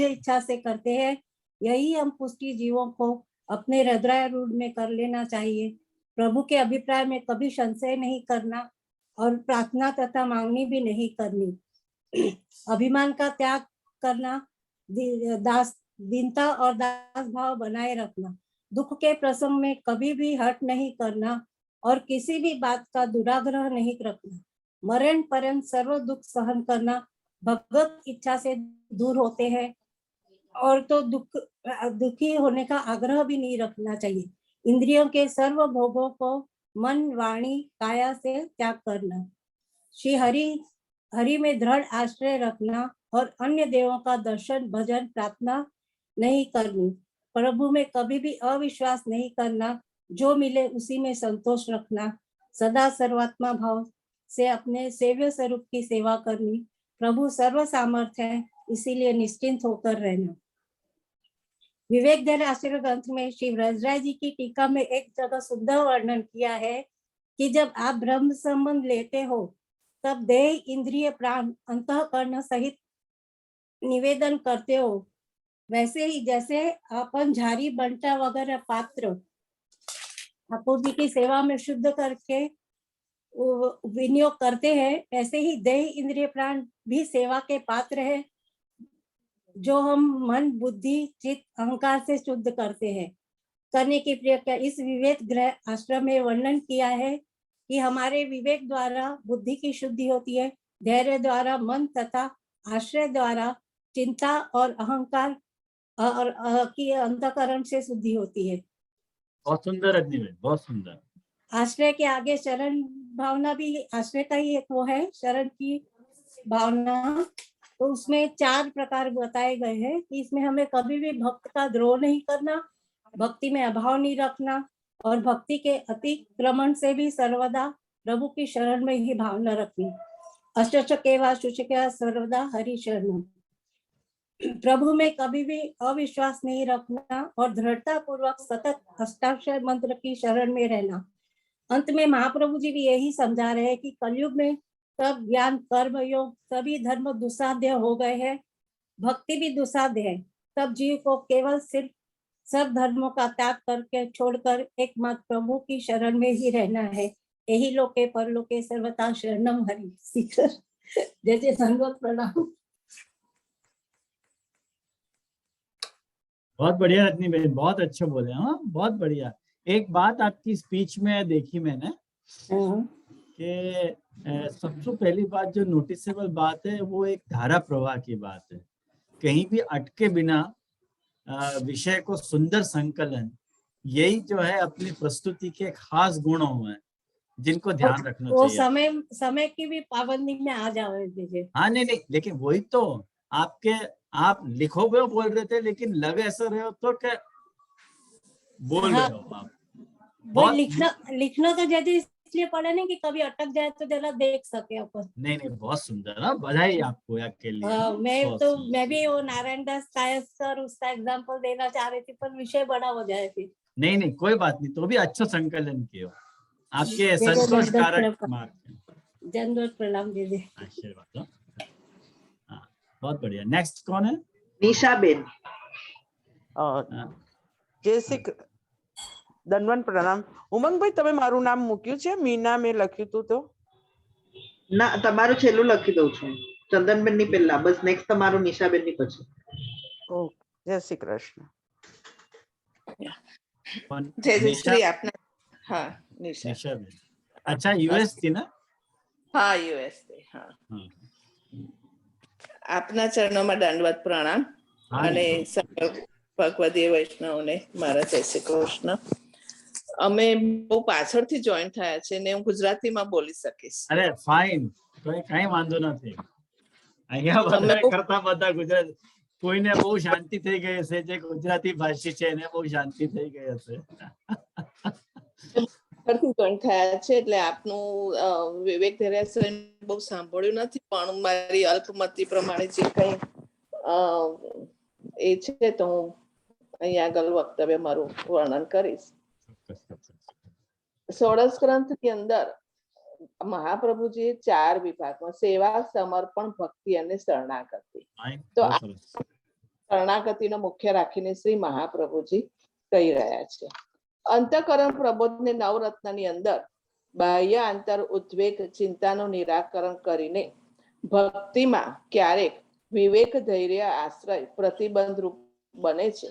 इच्छा से करते हैं, यही हम पुष्टि जीवों को अपने हृदयारूढ़ में कर लेना चाहिए। प्रभु के अभिप्राय में कभी संशय नहीं करना और प्रार्थना तथा मांगनी भी नहीं करनी। अभिमान का त्याग करना, दीनता और दास भाव बनाए रखना, दुख के प्रसंग में कभी भी हट नहीं करना और किसी भी बात का दुराग्रह नहीं रखना, मरण पर्यंत सर्व दुख सहन करना, भगवत इच्छा से दूर होते हैं और तो दुखी होने का आग्रह भी नहीं रखना चाहिए। इंद्रियों के सर्व भोगों को मन वाणी काया से त्याग करना, श्री हरि में दृढ़ आश्रय रखना और अन्य देवों का दर्शन भजन प्रार्थना नहीं करनी, प्रभु में कभी भी अविश्वास नहीं करना, जो मिले उसी में संतोष रखना, सदा सर्वात्मा भाव से अपने सेव्य स्वरूप की सेवा करनी, प्रभु सर्व सामर्थ्य है इसीलिए निश्चिंत होकर रहना। विवेक धैर्य आशीर्वाद ग्रंथ में श्री व्रजराज जी की टीका में एक जगह सुंदर वर्णन किया है कि जब आप ब्रह्म संबंध लेते हो तब देह इंद्रिय प्राण अंतःकरण सहित निवेदन करते हो, वैसे ही जैसे अपन झारी बंटा वगैरह पात्र ठाकुर जी की सेवा में शुद्ध करके विनियोग करते हैं, ऐसे ही देह इंद्रिय प्राण भी सेवा के पात्र है जो हम मन बुद्धि चित्त अहंकार से शुद्ध करते हैं। करने की प्रक्रिया इस विवेक गृह आश्रम में वर्णन किया है कि हमारे विवेक द्वारा बुद्धि की शुद्धि होती है, धैर्य द्वारा मन तथा आश्रय द्वारा चिंता और अहंकार और की अंतःकरण से शुद्धि होती है। बहुत सुंदर अग्नि में, बहुत सुंदर। आश्रय के आगे शरण भावना भी आश्रय का ही एक वो है, शरण की भावना। तो उसमें 4 प्रकार बताए गए हैं कि इसमें हमें कभी भी भक्त का द्रोह नहीं करना, भक्ति में अभाव नहीं रखना और भक्ति के अतिक्रमण से भी सर्वदा प्रभु की शरण में ही भावना रखनी। अष्टच केवा शुचिका सर्वदा हरि शरणम, प्रभु में कभी भी अविश्वास नहीं रखना और दृढ़ता पूर्वक सतत अष्टाक्षर मंत्र की शरण में रहना। अंत में महाप्रभु जी भी यही समझा रहे हैं कि कलयुग में सब ज्ञान कर्म योग सभी धर्म दुस्साध्य हो गए हैं, भक्ति भी दुस्साध्य है। तब जीव को केवल सिर्फ सब धर्मों का त्याग करके छोड़कर एकमात्र प्रभु की शरण में ही रहना है। यही लोके परलोके सर्वथा शरणम हरि। जय जय धन्यवाद प्रणाम। बहुत बढ़िया रत्नी बहन, बहुत अच्छा बोले। हाँ बहुत बढ़िया। एक बात आपकी स्पीच में देखी मैंने कि सबसे पहली बात जो नोटिसेबल बात है वो एक धारा प्रवाह की बात है, कहीं भी अटके बिना विषय को सुंदर संकलन, यही जो है अपनी प्रस्तुति के खास गुण हैं जिनको ध्यान रखना वो चाहिए। समय की भी पाबंदी में आ जाओ दीजिए। हाँ नहीं, लेकिन वही तो आप लिखोगे बोल रहे थे, लेकिन लग ऐसा रहे हो तो क्या बोल रहे हो आप। वो लिखना तो जैसे इसलिए पढ़े नहीं कि कभी अटक जाए तो जरा देख सके अपन। नहीं बहुत सुंदर। हाँ बधाई आपको के लिए। मैं भी वो नारायण दास कायस्कर उसका एग्जांपल देना चाह रही थी पर विषय बड़ा हो जाए फिर। नहीं कोई बात नहीं, तो भी अच्छा संकलन किया आपके संतोषकारक मार्ग। जन्म प्रणाम दीदी, आशीर्वाद। बहुत बढ़िया। नेक्स्ट कौन है? निशा बेन। जैसे દંડવન પ્રણામ. ઉમંગભાઈ, તમે મારું નામ મૂક્યું છે? મીના મેં લખ્યું હતું તો. ના, તમારું છેલ્લું લખી દઉં છું. ચંદનબેન ની પહેલા, બસ નેક્સ્ટ તમારું નિશાબેન ની પછી. ઓકે, જય શ્રી કૃષ્ણ. પણ જય શ્રી નિશા આપના. હા, નિશા. નિશાબેન. અચ્છા, યુએસ થી ને? હા, યુએસ થી. હા, હમ. આપના ચરણોમાં દંડવત પ્રણામ. હા, અને નિશા. સર્વ ભગવદીય વૈષ્ણવને મારા જય શ્રી કૃષ્ણ. અમે બહુ પાછળથી જોઈન થયા છે ને હું ગુજરાતીમાં બોલી શકીશ. અરે ફાઇન, કઈ વાંધો નથી. અહીંયા બધા કરતા બધા ગુજરાત, કોઈને બહુ શાંતિ થઈ ગઈ હશે, જે ગુજરાતી ભાષી છે એને બહુ શાંતિ થઈ ગઈ હશે. પાછળથી જોઈન થયા છે એટલે આપનું વિવેક ધૈર્ય બહુ સાંભળ્યું નથી, પણ મારી અલ્પમતી પ્રમાણે જે કઈ એ છે તો હું અહીંયા આગળ વક્તવ્ય મારું વર્ણન કરીશ. ષોડશ ગ્રંથની અંદર મહાપ્રભુજીએ 4 વિભાગમાં સેવા, સમર્પણ, ભક્તિ અને શરણાગતિ. તો આ શરણાગતિનો મુખ્ય રાખીને શ્રી મહાપ્રભુજી કહી રહ્યા છે. અંતઃકરણ પ્રબોધને નવરત્નની અંદર બાહ્ય આંતર ઉદ્વેગ ચિંતાનું નિરાકરણ કરીને ભક્તિમાં ક્યારેક વિવેક ધૈર્ય આશ્રય પ્રતિબંધ રૂપ બને છે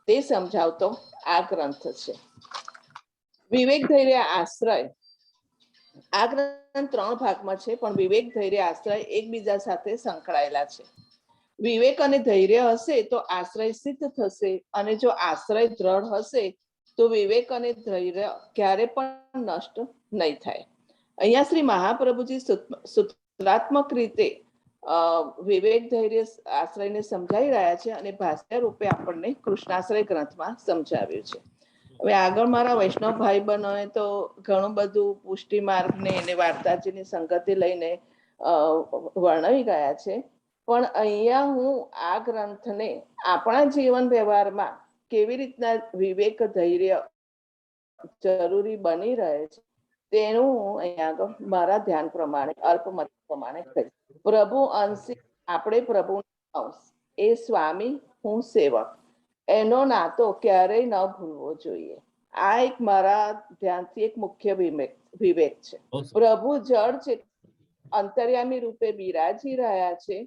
તે સમજાવતો આ ગ્રંથ છે. વિવેક ધૈર્ય આશ્રય, આ ગ્રંથ 3 ભાગમાં છે, પણ વિવેક ધૈર્ય આશ્રય એકબીજા સાથે સંકળાયેલા છે. વિવેક અને ધૈર્ય હશે તો આશ્રય સિદ્ધ થશે, અને જો આશ્રય દ્રઢ હશે તો વિવેક અને ધૈર્ય ક્યારે પણ નષ્ટ નહીં થાય. અહીંયા શ્રી મહાપ્રભુજી સૂત્રાત્મક રીતે વિવેક ધૈર્ય આશ્રયને સમજાવી રહ્યા છે અને ભાષ્ય રૂપે આપણને કૃષ્ણાશ્રય ગ્રંથમાં સમજાવ્યું છે. હવે આગળ મારા વૈષ્ણવ ભાઈ બહેનોએ તો ઘણું બધું પુષ્ટિ માર્ગ ને એને વાર્તાજીની સંગતિ લઈને વર્ણવી ગયા છે, પણ અહીંયા હું આ ગ્રંથને આપણા જીવન વ્યવહારમાં કેવી રીતના વિવેક ધૈર્ય જરૂરી બની રહે છે તેનું હું અહીંયા આગળ મારા ધ્યાન પ્રમાણે અલ્પમત પ્રમાણે કહીશ. પ્રભુ અંશી, આપણે પ્રભુ અંશ, એ સ્વામી, હું સેવક, એનો નાતો ક્યારેય ન ભૂલવો જોઈએ. આ એક મારા ધ્યાનથી એક મુખ્ય વિવેક છે. પ્રભુ જળ અંતર્યામી રૂપે બિરાજી રહ્યા છે,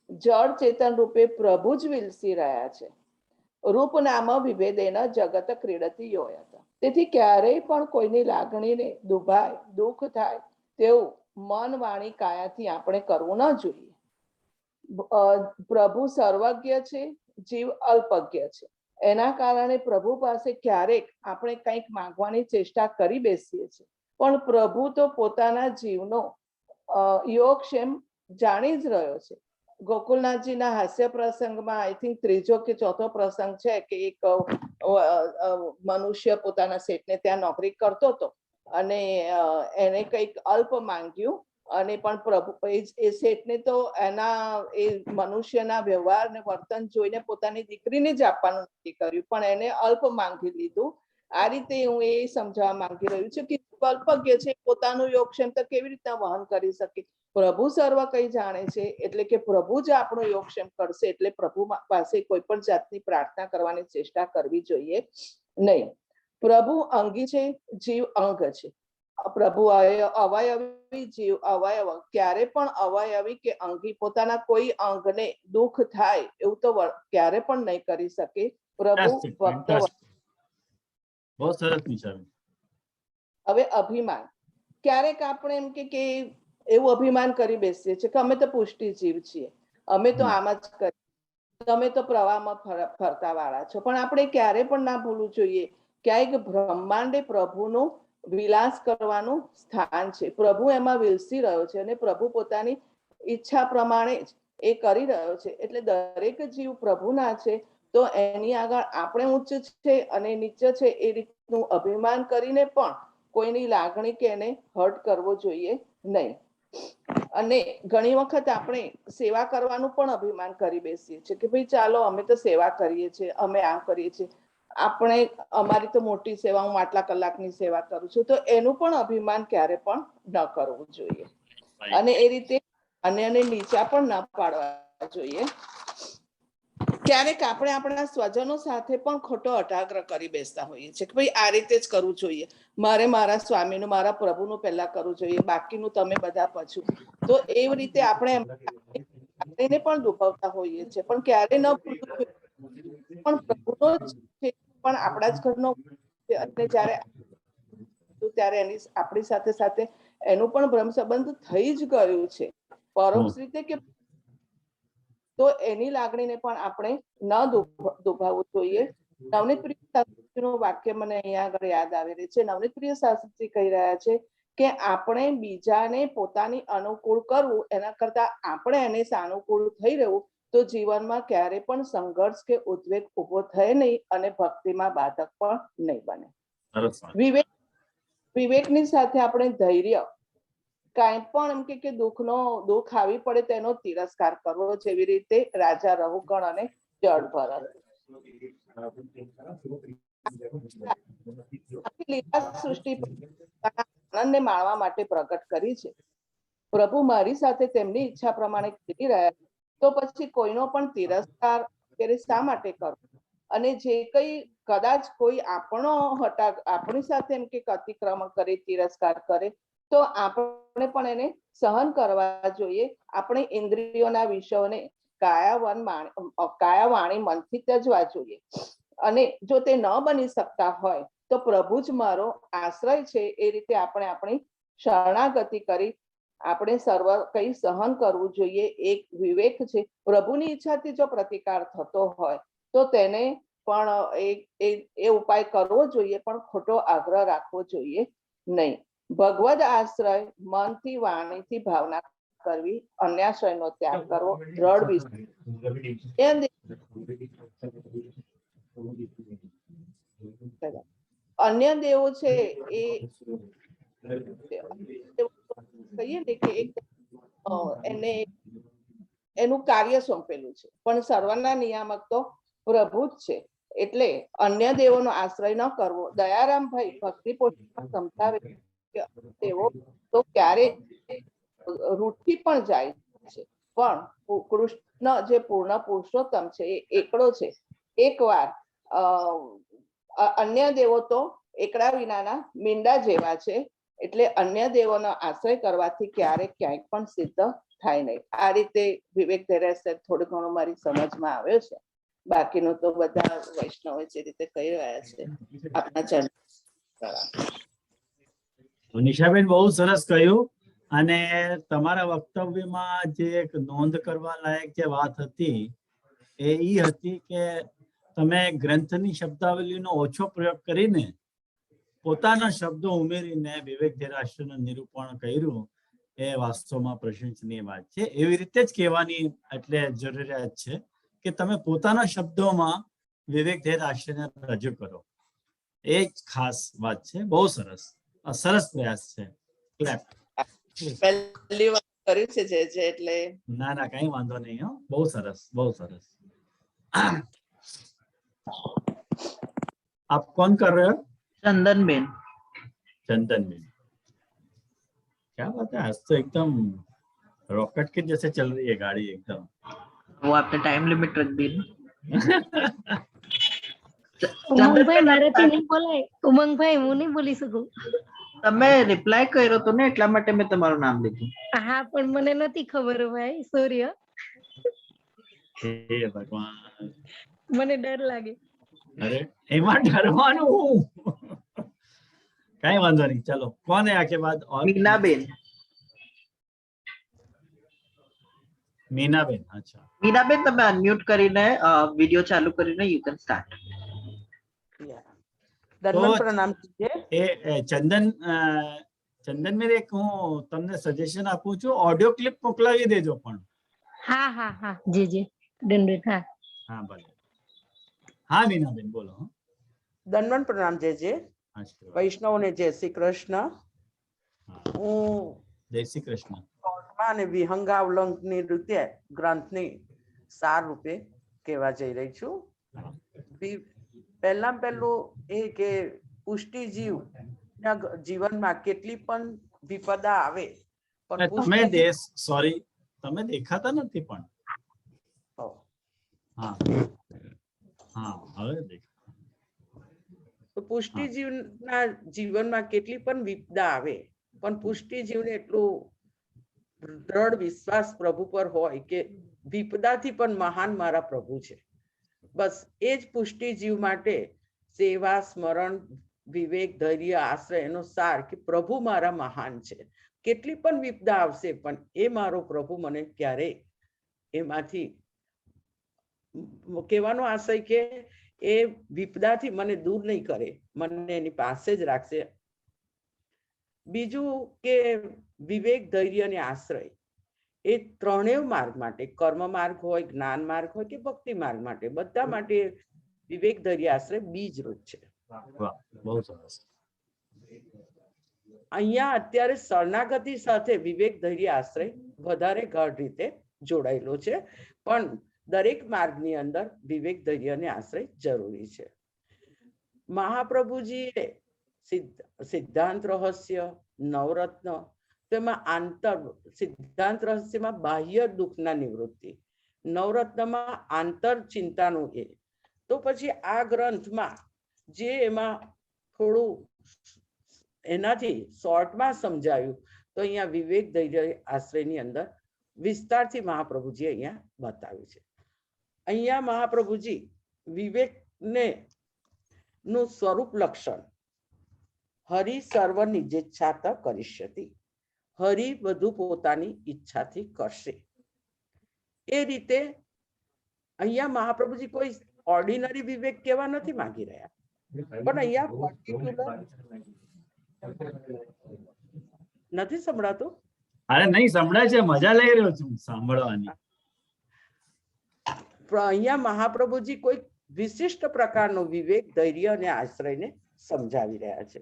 જળ ચેતન રૂપે પ્રભુ જ વિલસી રહ્યા છે. રૂપ નામ વિભેદેન જગત ક્રીડતી યોયત. તેથી ક્યારેય પણ કોઈની લાગણીને દુભાય, દુઃખ થાય તેવું મન, વાણી, કાયાથી આપણે કરવું ન જોઈએ. પ્રભુ સર્વજ્ઞ છે, જીવ અલ્પજ્ઞ છે. એના કારણે પ્રભુ પાસે ક્યારેક આપણે કંઈક માંગવાની ચેષ્ટા કરી બેસીએ છીએ, પણ પ્રભુ તો પોતાના જીવનો યોગક્ષેમ જાણી જ રહ્યો છે. ગોકુલનાથજીના હાસ્ય પ્રસંગમાં આઈ થિંક 3જો કે 4થો પ્રસંગ છે કે એક મનુષ્ય પોતાના શેઠને ત્યાં નોકરી કરતો હતો અને એને કંઈક અલ્પ માંગ્યું, અને પણ પ્રભુ એ શેઠને તો એના એ મનુષ્યના વ્યવહાર ને વર્તન જોઈને પોતાની દીકરીને જ આપવાનું નક્કી કર્યું, પણ એને અલ્પ માંગી લીધું. આ રીતે હું એ સમજાવવા માંગી રહ્યું છું કે અલ્પજ્ઞ છે, પોતાનું યોગક્ષેમ તો કેવી રીતના વહન કરી શકે. પ્રભુ સર્વ કઈ જાણે છે, એટલે કે પ્રભુ જ આપણો યોગક્ષેમ કરશે, એટલે પ્રભુ પાસે કોઈ પણ જાતની પ્રાર્થના કરવાની ચેષ્ટા કરવી જોઈએ નહીં. પ્રભુ અંગી છે, જીવ અંગ છે. પ્રભુ અવયવી, જીવ અવયવ. ક્યારે પણ અવયવી કે અંગી પોતાના કોઈ અંગને દુઃખ થાય એવું તો ક્યારે પણ નહીં કરી શકે. પ્રભુ ભક્ત. બહુ સરસ નિશાબેન. હવે અભિમાન, ક્યારેક આપણે એમ કે એવું અભિમાન કરી બેસીએ છીએ કે અમે તો પુષ્ટિ જીવ છીએ, અમે તો આમ જ કરીએ, તમે તો પ્રવાહમાં ફરતા વાળા છો. પણ આપણે ક્યારે પણ ના ભૂલવું જોઈએ ક્યાંક બ્રહ્માંડે પ્રભુનું વિલાસ કરવાનું સ્થાન છે. પ્રભુ એમાં વિલસી રહ્યો છે અને પ્રભુ પોતાની ઈચ્છા પ્રમાણે જ એ કરી રહ્યો છે. એટલે દરેક જીવ પ્રભુના છે, તો એની આગળ આપણે ઉચ્ચ છે અને નીચે છે એ રીતનું અભિમાન કરીને પણ કોઈની લાગણી કે એને હર્ટ કરવો જોઈએ નહીં. અને ઘણી વખત આપણે સેવા કરવાનું પણ અભિમાન કરી બેસીએ છીએ કે ભાઈ ચાલો અમે તો સેવા કરીએ છીએ, અમે આમ કરીએ છીએ, આપણે અમારી તો મોટી સેવા, હું આટલા કલાકની સેવા કરું છું, તો એનું પણ અભિમાન ક્યારે પણ ન કરવું જોઈએ. અને એ રીતે અન્યને નીચા પણ ન પાડવા જોઈએ. ક્યારેક આપણે આપણા સ્વજનો સાથે પણ ખોટો અટાગ્રહ કરી બેસતા હોઈએ છીએ કે ભાઈ આ રીતે જ કરવું જોઈએ, મારે મારા સ્વામીનું મારા પ્રભુનું પહેલા કરવું જોઈએ, બાકીનું તમે બધા પછી. તો એવી રીતે આપણે એને પણ દુભાવતા હોઈએ છીએ, પણ ક્યારે ન ભૂલવું જોઈએ પણ પ્રભુનો જ છે, પણ આપણા જ ઘરનો છે. અને જ્યારે ત્યારે એની આપણી સાથે સાથે એનું પણ બ્રહ્મ સંબંધ થઈ જ ગયું છે પરોક્ષ રીતે કે, તો એની લાગણીને પણ આપણે ન દુભાવવું જોઈએ. નવનીત પ્રિય શાસ્ત્રીનું વાક્ય મને અહીંયા આગળ યાદ આવી રહ્યું છે. નવનીત પ્રિય શાસ્ત્રી કહી રહ્યા છે કે આપણે બીજાને પોતાની અનુકૂળ કરવું એના કરતા આપણે એને સાનુકૂળ થઈ રહેવું, તો જીવનમાં ક્યારે પણ સંઘર્ષ કે ઉદ્વેગ ઉભો થાય નહીં અને ભક્તિમાં બાધક પણ નહીં બને. વિવેકની સાથે આપણે ધૈર્ય, કાંઈ પણ એમ કે દુઃખ આવી પડે તેનો તિરસ્કાર કરવો, જેવી રીતે રાજા રહુકણ અને જળ ભરત. સૃષ્ટિ આનંદને માણવા માટે પ્રગટ કરી છે. પ્રભુ મારી સાથે તેમની ઈચ્છા પ્રમાણે કરી રહ્યા, તો પછી કોઈનો પણ તિરસ્કાર શા માટે કરવો? અને જે કઈ કદાચ કોઈ આપણી સાથે એમ કે અતિક્રમણ કરે, તિરસ્કાર કરે, તો આપણે પણ એને સહન કરવા જોઈએ. આપણે ઇન્દ્રિયોના વિષયોને કાયા વાણી મનથી ત્યજવા જોઈએ. અને જો તે ન બની શકતા હોય તો પ્રભુ જ મારો આશ્રય છે, એ રીતે આપણે આપણી શરણાગતિ કરી આપણે સર્વ કઈ સહન કરવું જોઈએ. એક વિવેક છે. પ્રભુની ઈચ્છાથી જો પ્રતિકાર થતો હોય તો તેને પણ એ ઉપાય કરવો જોઈએ, પણ ખોટો આગ્રહ રાખવો જોઈએ નહીં. ભગવદ આશ્રય મનથી વાણીથી ભાવના કરવી, અન્યાશ્રયનો ત્યાગ કરવો, દ્રઢ અન્ય દેવો છે એ કહીએ ને કે એને એનું કાર્ય સોંપેલું છે, પણ સર્વના નિયામક તો પ્રભુ જ છે. એટલે અન્ય દેવોનો આશ્રય ન કરવો. દયારામભાઈ ભક્તિ પોષણમાં સમજાવે કે દેવો તો ક્યારે રૂઠી પણ જાય છે, પણ કૃષ્ણ જે પૂર્ણ પુરુષોત્તમ છે એ એકડો છે. એકવાર અન્ય દેવો તો એકડા વિનાના મીંડા જેવા છે. એટલે અન્ય દેવોનો આશ્રય કરવાથી ક્યારેક ક્યાંક પણ સિદ્ધ થાય નહીં. આ રીતે વિવેક ધૈર્ય થોડું ઘણું મારી સમજમાં આવ્યો છે. બાકીનું તો બધા વૈષ્ણવ જે રીતે કહી રહ્યા છે આપના ચરણ. નિશાબેન બહુ સરસ કહ્યું. અને તમારા વક્તવ્યમાં જે એક નોંધ કરવા લાયક જે વાત હતી એ હતી કે તમે ગ્રંથની શબ્દાવલીનો ઓછો પ્રયોગ કરીને પોતાના શબ્દો ઉમેરીને વિવેક ધૈર્યાશ્રયનું નિરૂપણ કર્યું. એ વાસ્તવમાં પ્રશંસનીય વાત છે. એવી રીતે જ કહેવાની એટલે જરૂરિયાત છે કે તમે પોતાના શબ્દોમાં વિવેક ધૈર્યાશ્રયને રજૂ કરો. એ જ ખાસ વાત છે. બહુ સરસ, સરસ પ્રયાસ છે. ક્લેપ. પહેલી વાર કર્યું છે જે એટલે ના ના કઈ વાંધો નહીં. હો, બહુ સરસ, બહુ સરસ. आप कौन कर रहे हो? चंदन बेन. चंदन बेन, क्या बात है, आज तो एकदम रॉकेट के जैसे चल रही है गाड़ी एकदम. वो आपने टाइम लिमिट रख दी ना. उमंग भाई મારાથી નહીં બોલાય. ઉમંગ ભાઈ હું નહીં બોલી શકું. તમે રિપ્લાય કર્યો તો ને એટલા માટે મેં તમારું નામ લીધું. હા પણ મને નથી ખબર ભાઈ, સોરી. હે ભગવાન, મને ડર લાગે. અરે એમાં ડરવાનું હું? કઈ વાંધો નહીં. ચલો કોણ હે આકે બાદ? મીનાબેન. મીનાબેન. અચ્છા મીનાબેન, તમે અનમ્યુટ કરીને વિડિયો ચાલુ કરીને યુ કેન સ્ટાર્ટ. દંડવત પ્રણામ છે. એ ચંદન મેરે એક હું તમને સજેશન આપું છું, ઓડિયો ક્લિપ મોકલાવી દેજો પણ. હા હા હા જી જી દંડવત. હા હા ભલે. હા મીનાબેન બોલો. દંડવત પ્રણામ જે વૈષ્ણવને જય શ્રી કૃષ્ણ. હું જય શ્રી કૃષ્ણ. કોર્ટમાં અને વિહંગાવલંકની રીતે ગ્રંથની સાર રૂપે કહેવા જઈ રહી છું. પહેલામાં પહેલું એ કે પુષ્ટિ જીવનમાં કેટલી પણ વિપદા આવે પણ સોરી તમે દેખાતા નથી પણ. હા હવે દેખ તો પુષ્ટિજીવના જીવનમાં કેટલી પણ વિપદા આવે પણ પુષ્ટિજીવને એટલું દ્રઢ વિશ્વાસ પ્રભુ પર હોય કે વિપદાથી પણ મહાન મારા પ્રભુ છે. બસ એ જ પુષ્ટિજીવ માટે સેવા, સ્મરણ, વિવેક, ધૈર્ય, આશ્રય એનો સાર કે પ્રભુ મારા મહાન છે. કેટલી પણ વિપદા આવશે પણ એ મારો પ્રભુ મને ક્યારેય એમાંથી કહેવાનો આશય કે એ વિપદાથી મને દૂર નહીં કરે, મને એની પાસે જ રાખશે. બીજું કે વિવેક, ધૈર્ય અને આશ્રય એ ત્રણેય માર્ગ માટે, કર્મ માર્ગ હોય, જ્ઞાન માર્ગ હોય કે ભક્તિ માર્ગ માટે, બધા માટે વિવેક, ધૈર્ય, આશ્રય બીજ રૂપ છે. બહુ સરસ. અહીંયા અત્યારે શરણાગતિ સાથે વિવેક, ધૈર્ય, આશ્રય વધારે ગાઢ રીતે જોડાયેલો છે, પણ દરેક માર્ગની અંદર વિવેક, ધૈર્ય અને આશ્રય જરૂરી છે. મહાપ્રભુજીએ સિદ્ધાંત રહસ્ય, નવરત્ન, તેમાં આંતર સિદ્ધાંત રહસ્યમાં બાહ્ય દુઃખના નિવૃત્તિ, નવરત્નમાં આંતર ચિંતાનું એ. તો પછી આ ગ્રંથમાં જે એમાં થોડું એનાથી શોર્ટમાં સમજાયું તો અહીંયા વિવેક, ધૈર્ય, આશ્રયની અંદર વિસ્તારથી મહાપ્રભુજી અહીંયા બતાવ્યું છે. અહીંયા મહાપ્રભુજી વિવેકને નું સ્વરૂપ લક્ષણ હરિ સર્વ નિજેચ્છાત કરિષ્યતિ, હરિ બધું પોતાની ઈચ્છાથી કરશે. એ રીતે અહીંયા મહાપ્રભુજી કોઈ ઓર્ડિનરી વિવેક કહેવા નથી માંગી રહ્યા, પણ અહીંયા પર્ટિક્યુલર નથી સંભળાતું. અરે નહીં સંભળાય છે, મજા લઈ રહ્યો છું સાંભળવાની. અહીંયા મહાપ્રભુજી કોઈ વિશિષ્ટ પ્રકારનો વિવેક, ધૈર્ય અને આશ્રયને સમજાવી રહ્યા છે.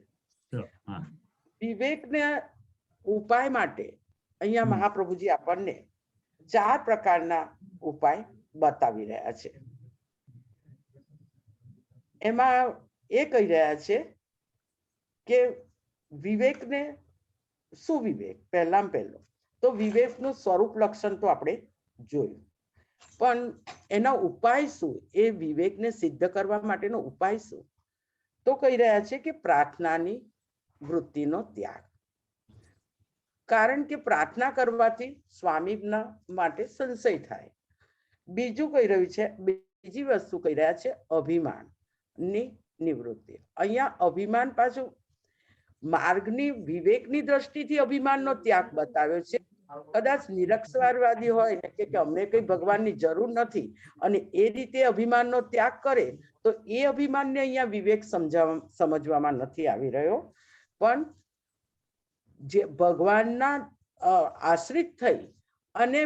વિવેકને ઉપાય માટે અહીંયા મહાપ્રભુજી આપણને 4 પ્રકારના ઉપાય બતાવી રહ્યા છે. એમાં એ કહી રહ્યા છે કે વિવેકને શું વિવેક, પહેલામાં પહેલો તો વિવેકનું સ્વરૂપ લક્ષણ તો આપણે જોયું, પણ એનો ઉપાય શું, એ વિવેકને સિદ્ધ કરવા માટેનો ઉપાય શું, તો કહી રહ્યા છે કે પ્રાર્થનાની વૃત્તિનો ત્યાગ. કારણ કે પ્રાર્થના કરવાથી સ્વામીના માટે સંશય થાય. બીજું કહી રહ્યું છે, બીજી વસ્તુ કહી રહ્યા છે અભિમાનની નિવૃત્તિ. અહીંયા અભિમાન પાછું માર્ગની વિવેકની દ્રષ્ટિથી અભિમાનનો ત્યાગ બતાવ્યો છે. કદાચ નિરક્ષરવાદી હોય ને કે અમને કઈ ભગવાનની જરૂર નથી અને એ રીતે અભિમાનનો ત્યાગ કરે તો એ અભિમાનને અહીંયા વિવેક સમજવામાં નથી આવી રહ્યો, પણ જે ભગવાનના આશ્રિત થઈ અને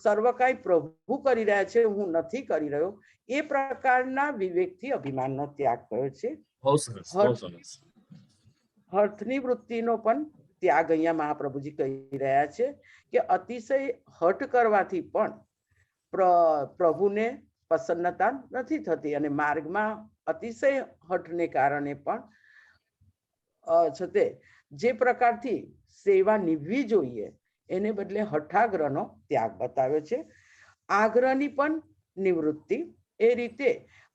સર્વ કાંઈ પ્રભુ કરી રહ્યા છે, હું નથી કરી રહ્યો, એ પ્રકારના વિવેકથી અભિમાનનો ત્યાગ કર્યો છે. હઠની વૃત્તિનો પણ ત્યાગ અહીંયા મહાપ્રભુજી કહી રહ્યા છે કે અતિશય હઠ કરવાથી પણ પ્રભુને પ્રસન્નતા નથી થતી અને માર્ગમાં અતિશય હઠને કારણે પણ છતે જે પ્રકારથી સેવા નિભવી જોઈએ એને બદલે હઠાગ્રહનો ત્યાગ બતાવ્યો છે. આગ્રહની પણ નિવૃત્તિ. એ રીતે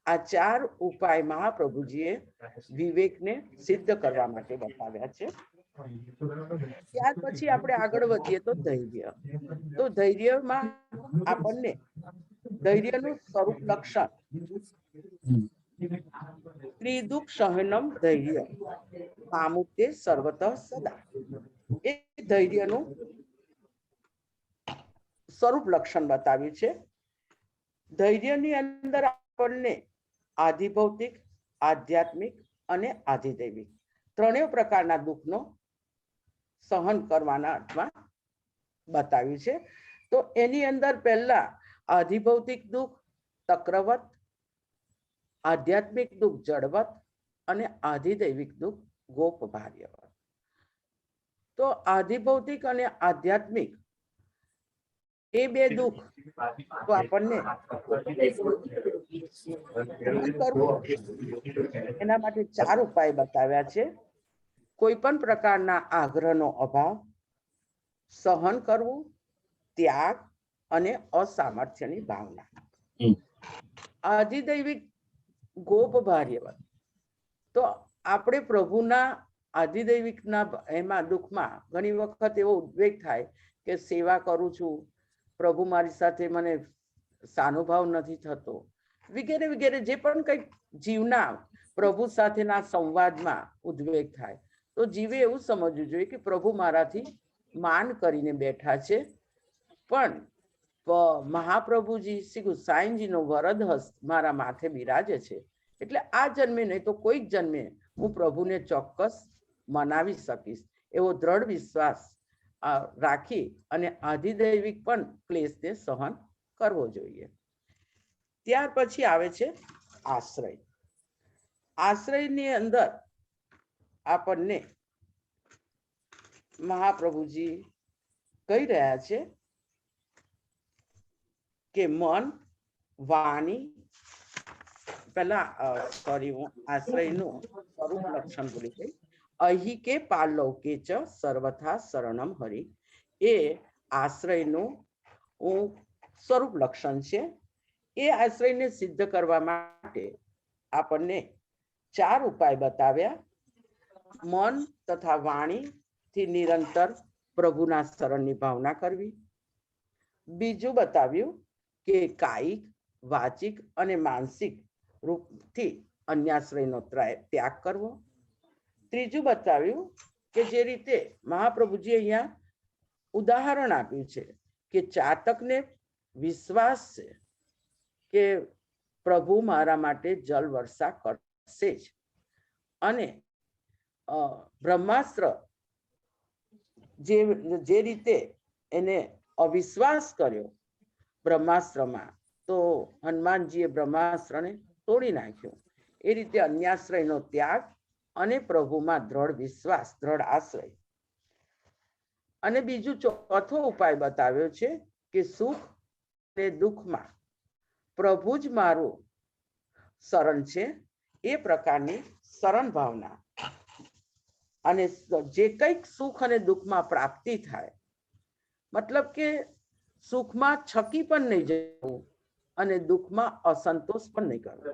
આ 4 ઉપાય મહાપ્રભુજીએ વિવેકને સિદ્ધ કરવા માટે બતાવ્યા છે. ત્યાર પછી આપણે આગળ વધીએ તો ધૈર્ય. તો ધૈર્યમાં આપણને ધૈર્યનું સ્વરૂપ લક્ષણ ત્રિદુઃખ સહનમ ધૈર્ય પામુતે સર્વતઃ સદા. એ ધૈર્યનું સ્વરૂપ લક્ષણ બતાવ્યું છે. ધૈર્યની અંદર આપણને આધિભૌતિક, આધ્યાત્મિક અને આધિદૈવિક ત્રણેય પ્રકારના દુઃખનો સહન કરવાના અર્થમાં બતાવ્યું છે. તો એની અંદર પહેલા આધિભૌતિક દુઃખ તક્રવત, આધ્યાત્મિક દુઃખ જડવત અને આધિદૈવિક દુઃખ ગોપભાર્યવત. તો આધિભૌતિક અને આધ્યાત્મિક એ 2 દુઃખ તો આપણને એના માટે 4 ઉપાય બતાવ્યા છે. કોઈ પણ પ્રકારના આગ્રહનો અભાવ, સહન કરવું, ત્યાગ અને અસામર્થ્યની ભાવના. આધિદૈવિક ગોપ ભાર્યવત. તો આપણે પ્રભુના આધિદૈવિકના એમાં દુઃખમાં ઘણી વખત એવો ઉદ્વેગ થાય કે સેવા કરું છું, પ્રભુ મારી સાથે મને સાનુભાવ નથી થતો, વગેરે વગેરે જે પણ કંઈક જીવના પ્રભુ સાથેના સંવાદમાં ઉદ્વેગ થાય, તો જીવે એવું સમજવું જોઈએ કે પ્રભુ મારાથી માન કરીને બેઠા છે, પણ મહાપ્રભુજી શ્રી ગુસાઈજીનો વરદ હસ્ત મારા માથે બિરાજે છે, એટલે આ જન્મે નહીં તો કોઈક જન્મે હું પ્રભુને ચોક્કસ મનાવી શકીશ એવો દ્રઢ વિશ્વાસ રાખી અને આધિદૈવિક પણ ક્લેશને સહન કરવો જોઈએ. ત્યાર પછી આવે છે આશ્રય. આશ્રયની અંદર આપણને મહાપ્રભુજી કહી રહ્યા છે કે મન, વાણી, પેલા હું આશ્રયનું સ્વરૂપ લક્ષણ બોલી ગઈ. અહી કે પાલૌકે ચ સર્વથા શરણમ હરિ, એ આશ્રયનું સ્વરૂપ લક્ષણ છે. એ આશ્રયને સિદ્ધ કરવા માટે આપણને 4 ઉપાય બતાવ્યા. મન તથા વાણીથી નિરંતર પ્રભુના શરણની ભાવના કરવી. બીજું બતાવ્યું કે કાયિક, વાચિક અને માનસિક રૂપથી અન્યાશ્રયનો ત્યાગ કરવો. ત્રીજું બતાવ્યું કે જે રીતે મહાપ્રભુજી અહીંયા ઉદાહરણ આપ્યું છે કે ચાતકને વિશ્વાસ છે કે પ્રભુ મારા માટે જલ વર્ષા કરશે જ, અને બ્રહ્માસ્ત્ર જે રીતે એને અવિશ્વાસ કર્યો બ્રહ્માસ્ત્રમાં, તો હનુમાનજીએ બ્રહ્માસ્ત્રને તોડી નાખ્યો. એ રીતે અન્યાશ્રયનો ત્યાગ અને પ્રભુમાં દ્રઢ વિશ્વાસ, દ્રઢ આશ્રય. અને બીજું ચોથો ઉપાય બતાવ્યો છે કે સુખ અને દુઃખમાં પ્રભુ જ મારું શરણ છે, એ પ્રકારની શરણ ભાવના. અને જે કંઈક સુખ અને દુઃખમાં પ્રાપ્તિ થાય, મતલબ કે સુખમાં છકી પણ નહીં જવું અને દુઃખમાં અસંતોષ પણ નહીં કરવો.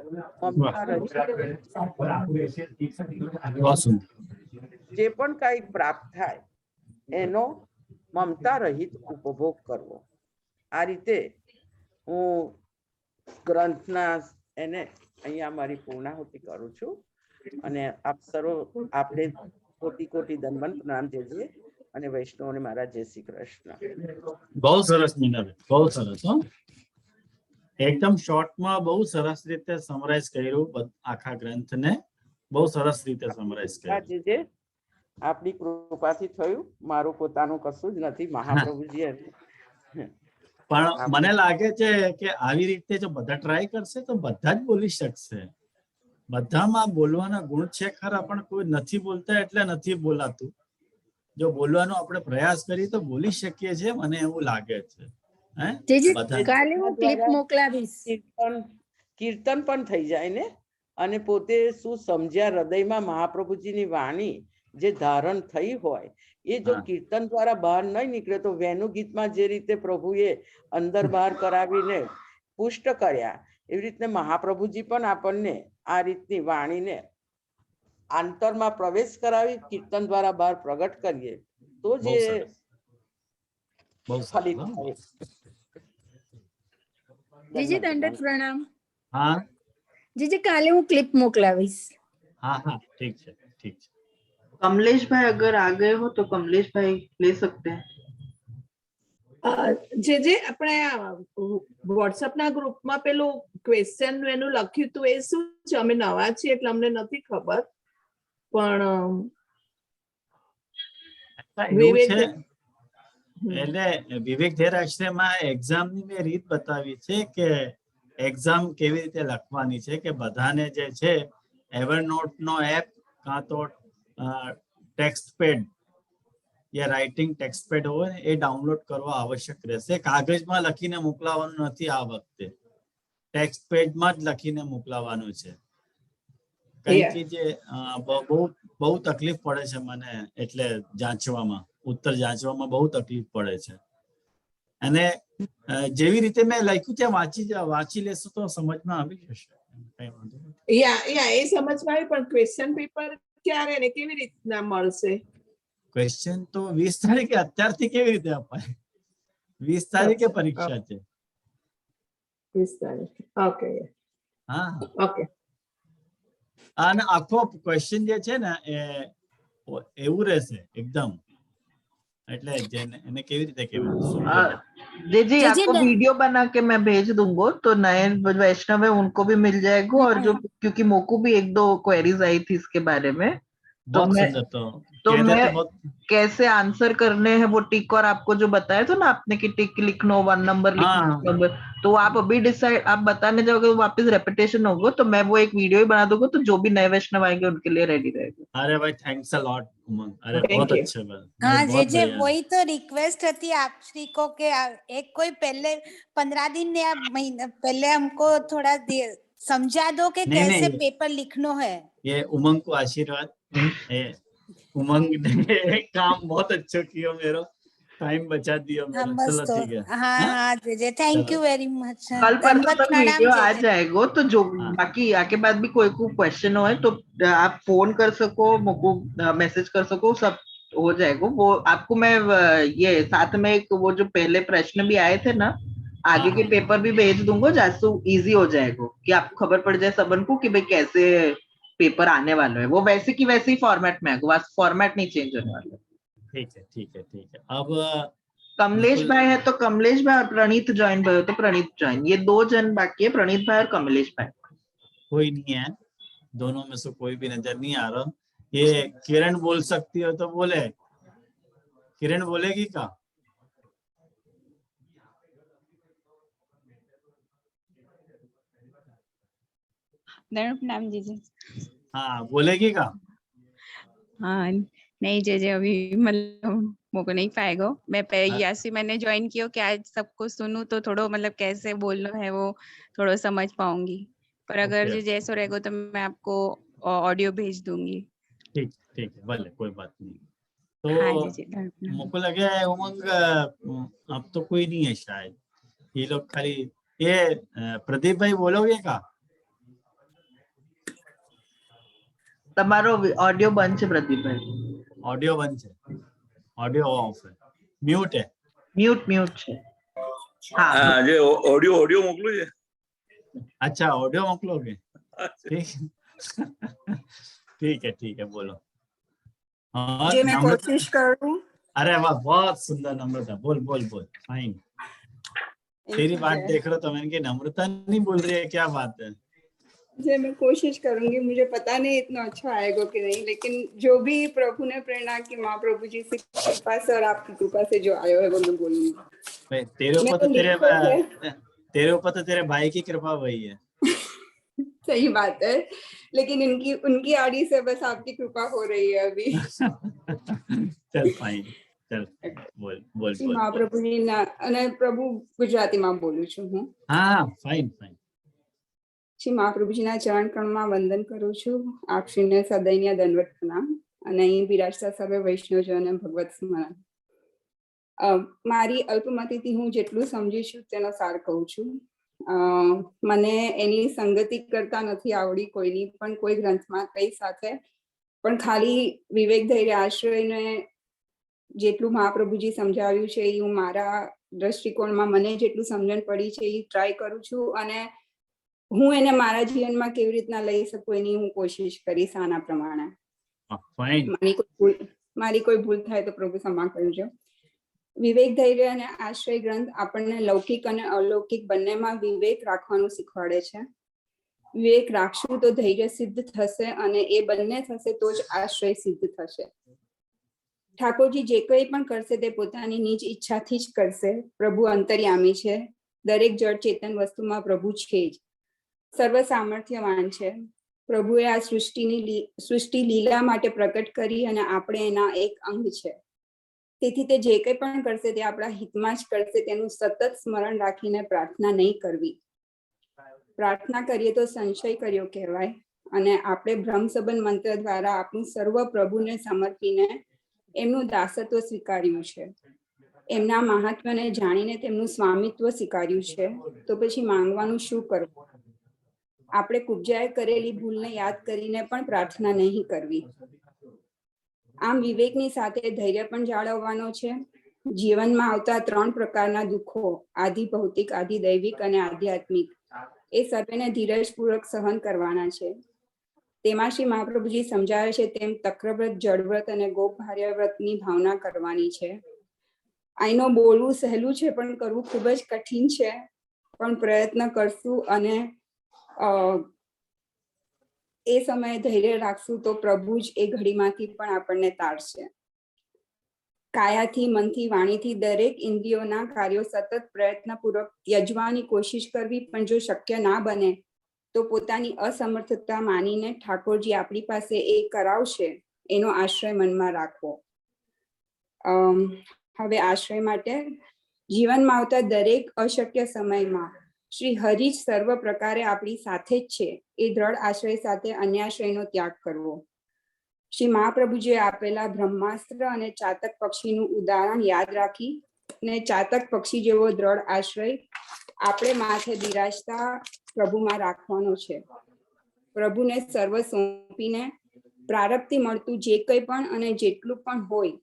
જે પણ કઈ પ્રાપ્ત થાય એનો મમતા રહિત ઉપભોગ કરવો. આ રીતે હું ગ્રંથના એને અહીંયા મારી પૂર્ણાહુતિ કરું છું. અને આપ સર્વ આપણે કોટી કોટી દંડવત પ્રણામ કહેજે. અને વૈષ્ણવને મારા જય શ્રી કૃષ્ણ. બહુ સરસ મીનાબેન, બહુ સરસ. એકદમ શોર્ટમાં બહુ સરસ રીતે સમરાઇઝ કર્યું આખા ગ્રંથને, બહુ સરસ રીતે સમરાઇઝ કર્યું. આપની કૃપાથી થયું, મારું પોતાનું કશું જ નથી, મહાપ્રભુજી. પણ મને લાગે છે કે આવી રીતે જો બધા ટ્રાય કરશે તો બધા જ બોલી શકશે. બધામાં બોલવાના ગુણ છે ખરા, પણ કોઈ નથી બોલતા એટલે નથી બોલાતું. જો બોલવાનો આપણે પ્રયાસ કરીએ તો બોલી શકીએ છીએ, મને એવું લાગે છે. કાલે હું ક્લિપ મોકલાવીશ. કીર્તન પણ થઈ જાય ને, અને પોતે શું સમજ્યા હૃદયમાં મહાપ્રભુજીની વાણી જે ધારણ થઈ હોય એ જો કીર્તન દ્વારા બહાર નહીં નીકળે તો વેણુ ગીતમાં જે રીતે પ્રભુએ અંદર બહાર કરાવીને પુષ્ટ કર્યા, એવી રીતે મહાપ્રભુજી પણ આપણને આ રીતની વાણીને આંતરમાં પ્રવેશ કરાવી કીર્તન દ્વારા બહાર પ્રગટ કરીએ તો જે ફલિત થાય. જીજી દંડક પ્રણામ. હા જીજી કાલે હું क्लिप મોકલાવીશ. हाँ हाँ ठीक है, ठीक है. कमलेश भाई अगर आ गए हो तो कमलेश भाई ले सकते हैं. જે આપણે વોટ્સએપ ના ગ્રુપમાં પેલું ક્વેશ્ચન એનું લખ્યું હતું એ શું છે? અમે નવા છીએ એટલે અમને નથી ખબર, પણ એટલે વિવેક ધેર આશ્રયમાં એક્ઝામની મેં રીત બતાવી છે કે એક્ઝામ કેવી રીતે લખવાની છે, કે બધાને જે છે એવરનોટ નો એપ કાં તો ટેક્સ્ટ પેડ યા રાઇટિંગ ટેક્સ્ટ પેડ હોય ને એ ડાઉનલોડ કરવા આવશ્યક રહેશે. કાગળમાં લખીને મોકલાવાનું નથી, આ વખતે ટેક્સ્ટ પેડમાં જ લખીને મોકલાવાનું છે. કારણ કે જે બહુ તકલીફ પડે છે મને, એટલે જાંચવામાં, ઉત્તર જાંચવામાં બહુ તકલીફ પડે છે. અને જેવી રીતે મેં લખ્યું ત્યાં વાંચી લેશો તો સમજમાં આવી જશે. કઈ વાંધો નથી. યા એ સમજમાં આવી, પણ ક્વેશ્ચન પેપર ક્યારે ને કેવી રીતના મળશે? ક્વેશ્ચન તો 20 તારીખે અત્યારથી કેવી રીતે અપાય? 20 તારીખે અચ્છા, પરીક્ષા છે. 20 તારીખે. ઓકે હા, ઓકે. અને આખો ક્વેશ્ચન જે છે ને એ એવું રહેશે એકદમ, એટલે જેને એને કેવી રીતે કહેવાય? जी जी, आपको डन। वीडियो बना के मैं भेज दूंगा, तो नए वैष्णव है उनको भी मिल जाएगा, और जो क्योंकि मोको भी 1-2 क्वेरीज आई थी इसके बारे में, तो बहुत मैं सुंदर। तो कहते मैं तो बहुत कैसे आंसर करने हैं वो टिक, और आपको जो बताया था ना आपने कि टिक लिखना, 1 नंबर लिखना, हाँ। नंबर, तो आप अभी डिसाइड आप बताने जाओगे तो वापस रेपिटेशन होगा, तो मैं वो एक वीडियो ही बना दूंगा, तो जो भी नए वैष्णव आएंगे उनके लिए रेडी रहेगा। अरे भाई थैंक्स अ लॉट उमंग, अरे Thank बहुत you. अच्छे बात। हाँ बहुत जे बढ़िया। वही तो रिक्वेस्ट थी आपश्री को कि एक कोई पहले 15 दिन या महीना पहले हमको थोड़ा समझा दो कि नहीं, कैसे नहीं। पेपर लिखना है। ये उमंग को आशीर्वाद। उमंग ने काम बहुत अच्छा किया, मेरा टाइम बचा दिया हाँ मेरा। बस चलो तो ठीक है। हाँ हाँ जे थैंक यू वेरी मच। कल परसों तक वीडियो आ जे जाएगा, तो जो हाँ। बाकी आके बाद भी कोई क्वेश्चन हो तो आप फोन कर सको, मुझको मैसेज कर सको, सब हो जाएगा। वो आपको मैं ये साथ में एक वो जो पहले प्रश्न भी आए थे ना, आगे के हाँ। पेपर भी भेज दूंगा, जासू इजी हो जाएगा कि आपको खबर पड़ जाए सबन को कि भाई कैसे पेपर आने वाला है। वो वैसे की वैसे ही फॉर्मेट में आएगा, बस फॉर्मेट नहीं चेंज होने वाला। ठीक है, ठीक है, ठीक है। अब कमलेश बिल्कुल। भाई है तो कमलेश भाई, और प्रणीत ज्वाइन भाई हो तो प्रणीत ज्वाइन, ये 2 जन बाकी है, प्रणीत भाई और कमलेश भाई। कोई नहीं है, दोनों में से कोई भी नजर नहीं आ रहा। ये किरण बोल सकती हो तो बोले। किरण बोलेगी क्या? नाम जीजे। हाँ, बोलेगी क्या? हाँ नहीं जे अभी मतलब मुझको नहीं पाएगा। मैं यासी मैंने ज्वाइन किया कि आज सबको सुनूं तो थोड़ो मतलब कैसे बोलना है वो थोड़ा समझ पाऊंगी, पर अगर जो जैसा रहेगा तो मैं आपको ऑडियो भेज दूंगी। ठीक, ठीक है, भले कोई बात नहीं। हाँ तो जीजे। मुझको लगे उमंग अब तो कोई नहीं है शायद, ये लोग खाली। ये प्रदीप भाई बोलोगे क्या? તમારો ઓડિયો બંધ છે પ્રદીપભાઈ। ऑडियो बंद है, ऑडियो ऑफ है, म्यूट है। म्यूट છે। हाँ જે ઓડિયો મોકલું છે। अच्छा, ऑडियो मोकलोगे? ठीक। ठीक है, ठीक है, बोलो। हाँ, जी मैं कोशिश करूं। अरे वाह, बहुत सुंदर नम्रता। बोल बोल बोल, फाइन। तेरी बात देख रहा तो मैंने कि नम्रता नहीं बोल रही है, क्या बात है? जी मैं कोशिश करूंगी, मुझे पता नहीं इतना अच्छा आएगा कि नहीं, लेकिन जो भी प्रभु ने प्रेरणा की, माँ प्रभु जी से कृपा से और आपकी कृपा से जो आया है वो मैं बोलूंगी। तेरे ऊपर तो तेरे भाई की कृपा वही है। सही बात है, लेकिन उनकी आड़ी से बस आपकी कृपा हो रही है अभी। चल फाइन, चल बोल बोल बोल। महाप्रभुजी ना અને પ્રભુ ગુજરાતીમાં બોલું છું હું। हाँ, फाइन फाइन। શ્રી મહાપ્રભુજીના ચરણ કણમાં વંદન કરું છું। આપશ્રીને સદૈન્ય દંડવત પ્રણામ, અને અહીં બિરાજતા સર્વે વૈષ્ણવજનોને ભગવત સ્મરણ। મારી અલ્પમતીથી હું જેટલું સમજી છું તેનો સાર કહું છું। મને એની સંગતિ કરતા નથી આવડી કોઈની પણ કોઈ ગ્રંથમાં કઈ સાથે, પણ ખાલી વિવેક ધૈર્ય આશ્રયને જેટલું મહાપ્રભુજી સમજાવ્યું છે એ હું મારા દ્રષ્ટિકોણમાં મને જેટલું સમજણ પડી છે એ ટ્રાય કરું છું, અને હું એને મારા જીવનમાં કેવી રીતના લઈ શકું એની હું કોશિશ કરીશ આના પ્રમાણે। મારી કોઈ ભૂલ થાય તો પ્રભુ क्षमा કરજો। વિવેક ધૈર્ય અને આશ્રય ગ્રંથ આપણને લૌકિક અને અલૌકિક બંનેમાં વિવેક રાખવાનું શીખવાડે છે। વિવેક રાખશું તો ધૈર્ય સિદ્ધ થશે, અને એ બંને થશે તો જ આશ્રય સિદ્ધ થશે। ઠાકોરજી જે કંઈ પણ કરશે તે પોતાની નિજ ઈચ્છાથી જ કરશે। પ્રભુ અંતર્યામી છે, દરેક જળ ચેતન વસ્તુમાં પ્રભુ છે જ, સર્વ સામર્થ્યવાન છે। પ્રભુએ આ સૃષ્ટિ લીલા માટે પ્રકટ કરી, અને આપણે એના એક અંગ છે। તેથી તે જે કંઈ પણ કરશે તે આપણા હિતમાં જ કરશે, તેનું સતત સ્મરણ રાખીને પ્રાર્થના નહીં કરવી। પ્રાર્થના કરીએ તો સંશય કર્યો કહેવાય, અને આપણે બ્રહ્મસબંધ મંત્ર દ્વારા આપણું સર્વ પ્રભુને સમર્પીને એમનું દાસત્વ સ્વીકાર્યું છે, એમના મહાત્મ્યને જાણીને તેમનું સ્વામિત્વ સ્વીકાર્યું છે, તો પછી માંગવાનું શું કરવું? આપણે કુબજાએ કરેલી ભૂલને યાદ કરીને પણ પ્રાર્થના નહીં કરવી. આમ વિવેકની સાથે ધૈર્ય પણ જાળવવાનો છે. જીવનમાં આવતા 3 પ્રકારના દુઃખો, આધિ ભૌતિક, આધિ દૈવિક અને આધ્યાત્મિક, એ સર્વેને ધીરજપૂર્વક સહન કરવાના છે. તેમાં શ્રી મહાપ્રભુજી સમજાવે છે તેમ તક્રવ્રત, જળવ્રત અને ગોપભાર્ય વ્રતની ભાવના કરવાની છે. આઈનો બોલવું સહેલું છે પણ કરવું ખૂબ જ કઠિન છે, પણ પ્રયત્ન કરશું અને એ સમયે ધૈર્ય રાખશું તો પ્રભુ જ એ ઘડીમાંથી પણ આપણને તારશે. કાયાથી, મનથી, વાણીથી દરેક ઇન્દ્રિયોના કાર્યો સતત પ્રયત્નપૂર્વક ત્યજવાની કોશિશ કરવી, પણ જો શક્ય ના બને તો પોતાની અસમર્થતા માનીને ઠાકોરજી આપણી પાસે એ કરાવશે એનો આશ્રય મનમાં રાખવો. હવે આશ્રય માટે જીવનમાં આવતા દરેક અશક્ય સમયમાં શ્રી હરિ જ સર્વ પ્રકારે આપણી સાથે જ છે એ દ્રઢ આશ્રય સાથે અન્યાશ્રયનો ત્યાગ કરવો. શ્રી મહાપ્રભુજીએ આપેલા બ્રહ્માસ્ત્ર અને ચાતક પક્ષીનું ઉદાહરણ યાદ રાખી ને ચાતક પક્ષી જેવો દ્રઢ આશ્રય આપણે માથે બિરાજતા પ્રભુમાં રાખવાનો છે. પ્રભુને સર્વ સોંપીને પ્રારબ્ધથી મળતું જે કંઈ પણ અને જેટલું પણ હોય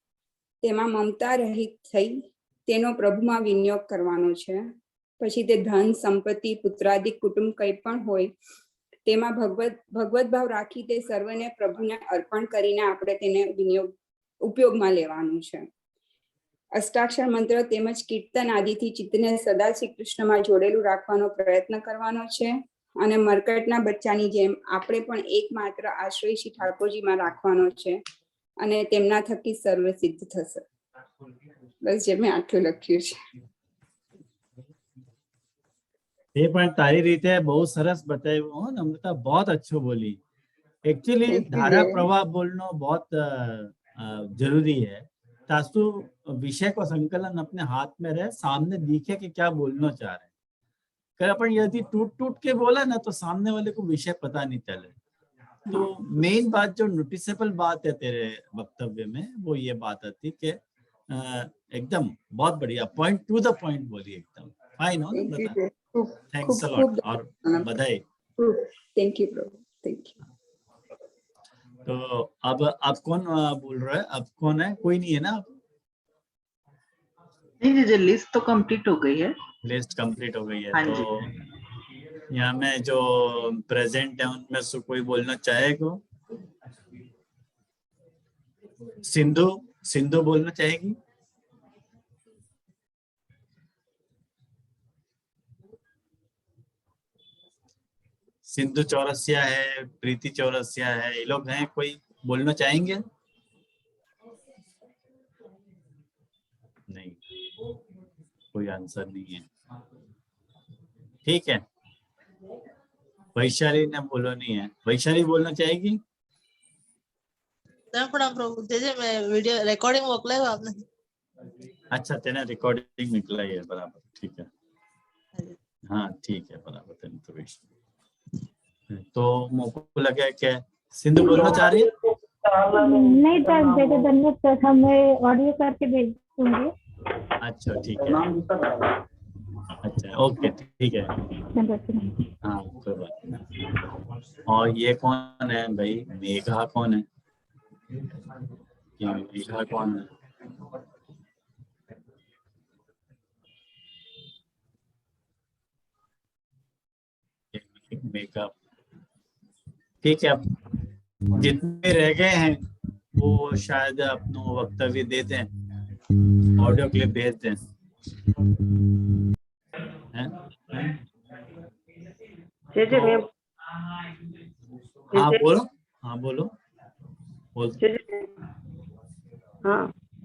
તેમાં મમતા રહિત થઈ તેનો પ્રભુમાં વિનિયોગ કરવાનો છે. પછી તે ધન, સંપત્તિ, પુત્રાદિક, કુટુંબ કંઈ પણ હોય તેમાં ભગવત ભાવ રાખી તે સર્વને પ્રભુને અર્પણ કરીને આપણે તેને ઉપયોગમાં લેવાનું છે. અષ્ટાક્ષર મંત્ર તેમજ કીર્તન આદિથી ચિત્તને સદા શ્રી કૃષ્ણમાં જોડેલું રાખવાનો પ્રયત્ન કરવાનો છે. અને મરકટના બચ્ચાની જેમ આપણે પણ એકમાત્ર આશ્રય શ્રી ઠાકોરજીમાં રાખવાનો છે અને તેમના થકી સર્વ સિદ્ધ થશે. બસ જે મેં આટલું લખ્યું છે. ये पण तारी रीते बहुत सरस बताया हो नम्रता, बहुत अच्छो बोली. एक्चुअली धारा प्रवाह बोलना बहुत जरूरी है. तासु विषय को संकलन अपने हाथ में रहे, सामने दिखे कि क्या बोलना चाह रहे हैं. अगर अपन यदि टूट के बोला ना तो सामने वाले को विषय पता नहीं चले. तो मेन बात जो नोटिसेबल बात है तेरे वक्तव्य में वो ये बात आती कि एकदम बहुत बढ़िया पॉइंट टू द पॉइंट बोली, एकदम फाइन हो नम्रता. थैंक्स अ लॉट और बधाई. Thank you Prabhu, thank you. तो अब कौन बोल रहा है? अब कौन है? कोई नहीं है ना? नहीं जी, लिस्ट तो कंप्लीट हो गई है. लिस्ट कंप्लीट हो गई है. हाँ तो यहाँ में जो प्रेजेंट है उनमें से कोई बोलना चाहेगा? सिंधु बोलना चाहेगी? सिंधु चौरसिया है, प्रीति चौरसिया है, ये लोग हैं, कोई बोलना चाहेंगे? नहीं, कोई आंसर नहीं है. ठीक है, वैशाली ने बोलो नहीं है. वैशाली बोलना चाहेगी? प्रभु मैं वीडियो रिकॉर्डिंग मोकलायो आपने. अच्छा, तेने रिकॉर्डिंग निकलाई है, बराबर, ठीक है. हाँ ठीक है, बराबर. तेने तो मुझको लगा कि सिंधु बोलना चाह रही है? नहीं बेटे, धन्यवाद. मैं ऑडियो करके भेज दूंगी. अच्छा ठीक है. अच्छा ओके ठीक है. हाँ कोई बात नहीं. और ये कौन है भाई? मेघा कौन है? ये मेघा कौन है? मेघा. ठीक है, जितने रह गए हैं वो शायद अपना वक्तव्य देते हैं, ऑडियो क्लिप भेजते हैं. हाँ बोलो. हाँ बोलो. हाँ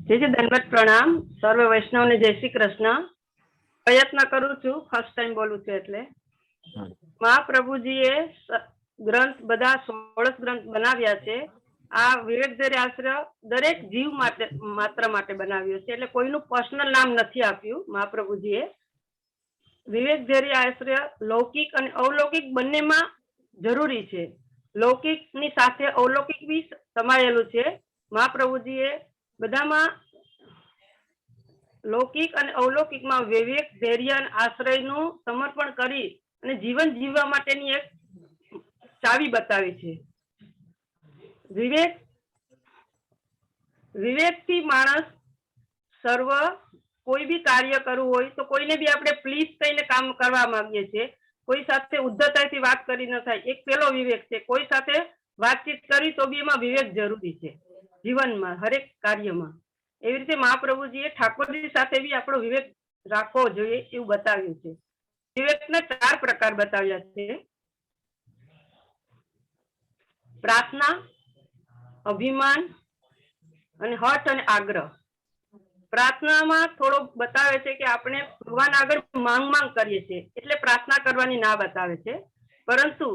दंडवत प्रणाम. सर्व वैष्णव ने जय श्री कृष्ण. प्रयत्न करू छू, फर्स्ट टाइम बोलू छू એટલે. મહાપ્રભુજીએ ગ્રંથ બધા 16 ગ્રંથ બનાવ્યા છે. આ વિવેક ધૈર્ય આશ્રય દરેક જીવ માત્ર માટે બનાવ્યો છે, એટલે કોઈનું પર્સનલ નામ નથી આપ્યું મહાપ્રભુજીએ. વિવેક ધૈર્ય આશ્રય લૌકિક અને અવલૌકિક બંનેમાં જરૂરી છે. લૌકિકની સાથે અવલૌકિક બી સમાયેલું છે. મહાપ્રભુજીએ બધામાં લૌકિક અને અવલૌકિકમાં વિવેક ધૈર્ય અને આશ્રયનું સમર્પણ કરી અને જીવન જીવવા માટેની એક ચાવી બતાવી છે. વિવેકથી માણસ સર્વ કોઈ બી કાર્ય કરવું હોય તો કોઈને બી આપણે પ્લીઝ કહીને કામ કરવા માંગીએ છીએ. કોઈ સાથે ઉદ્ધતાઈથી વાત કરી ન થાય, એક પેલો વિવેક છે. કોઈ સાથે વાતચીત કરી તો બી એમાં વિવેક જરૂરી છે જીવનમાં, હરેક કાર્યમાં. એવી રીતે મહાપ્રભુજીએ ઠાકોરજી સાથે બી આપણો વિવેક રાખવો જોઈએ એવું બતાવ્યું છે. વિવેકના 4 પ્રકાર બતાવ્યા છે: પ્રાર્થના, અભિમાન અને હઠ અને આગ્રહ. પ્રાર્થનામાં થોડો બતાવે છે કે આપણે ભગવાન આગળ માંગ કરીએ છીએ એટલે પ્રાર્થના કરવાની ના બતાવે છે, પરંતુ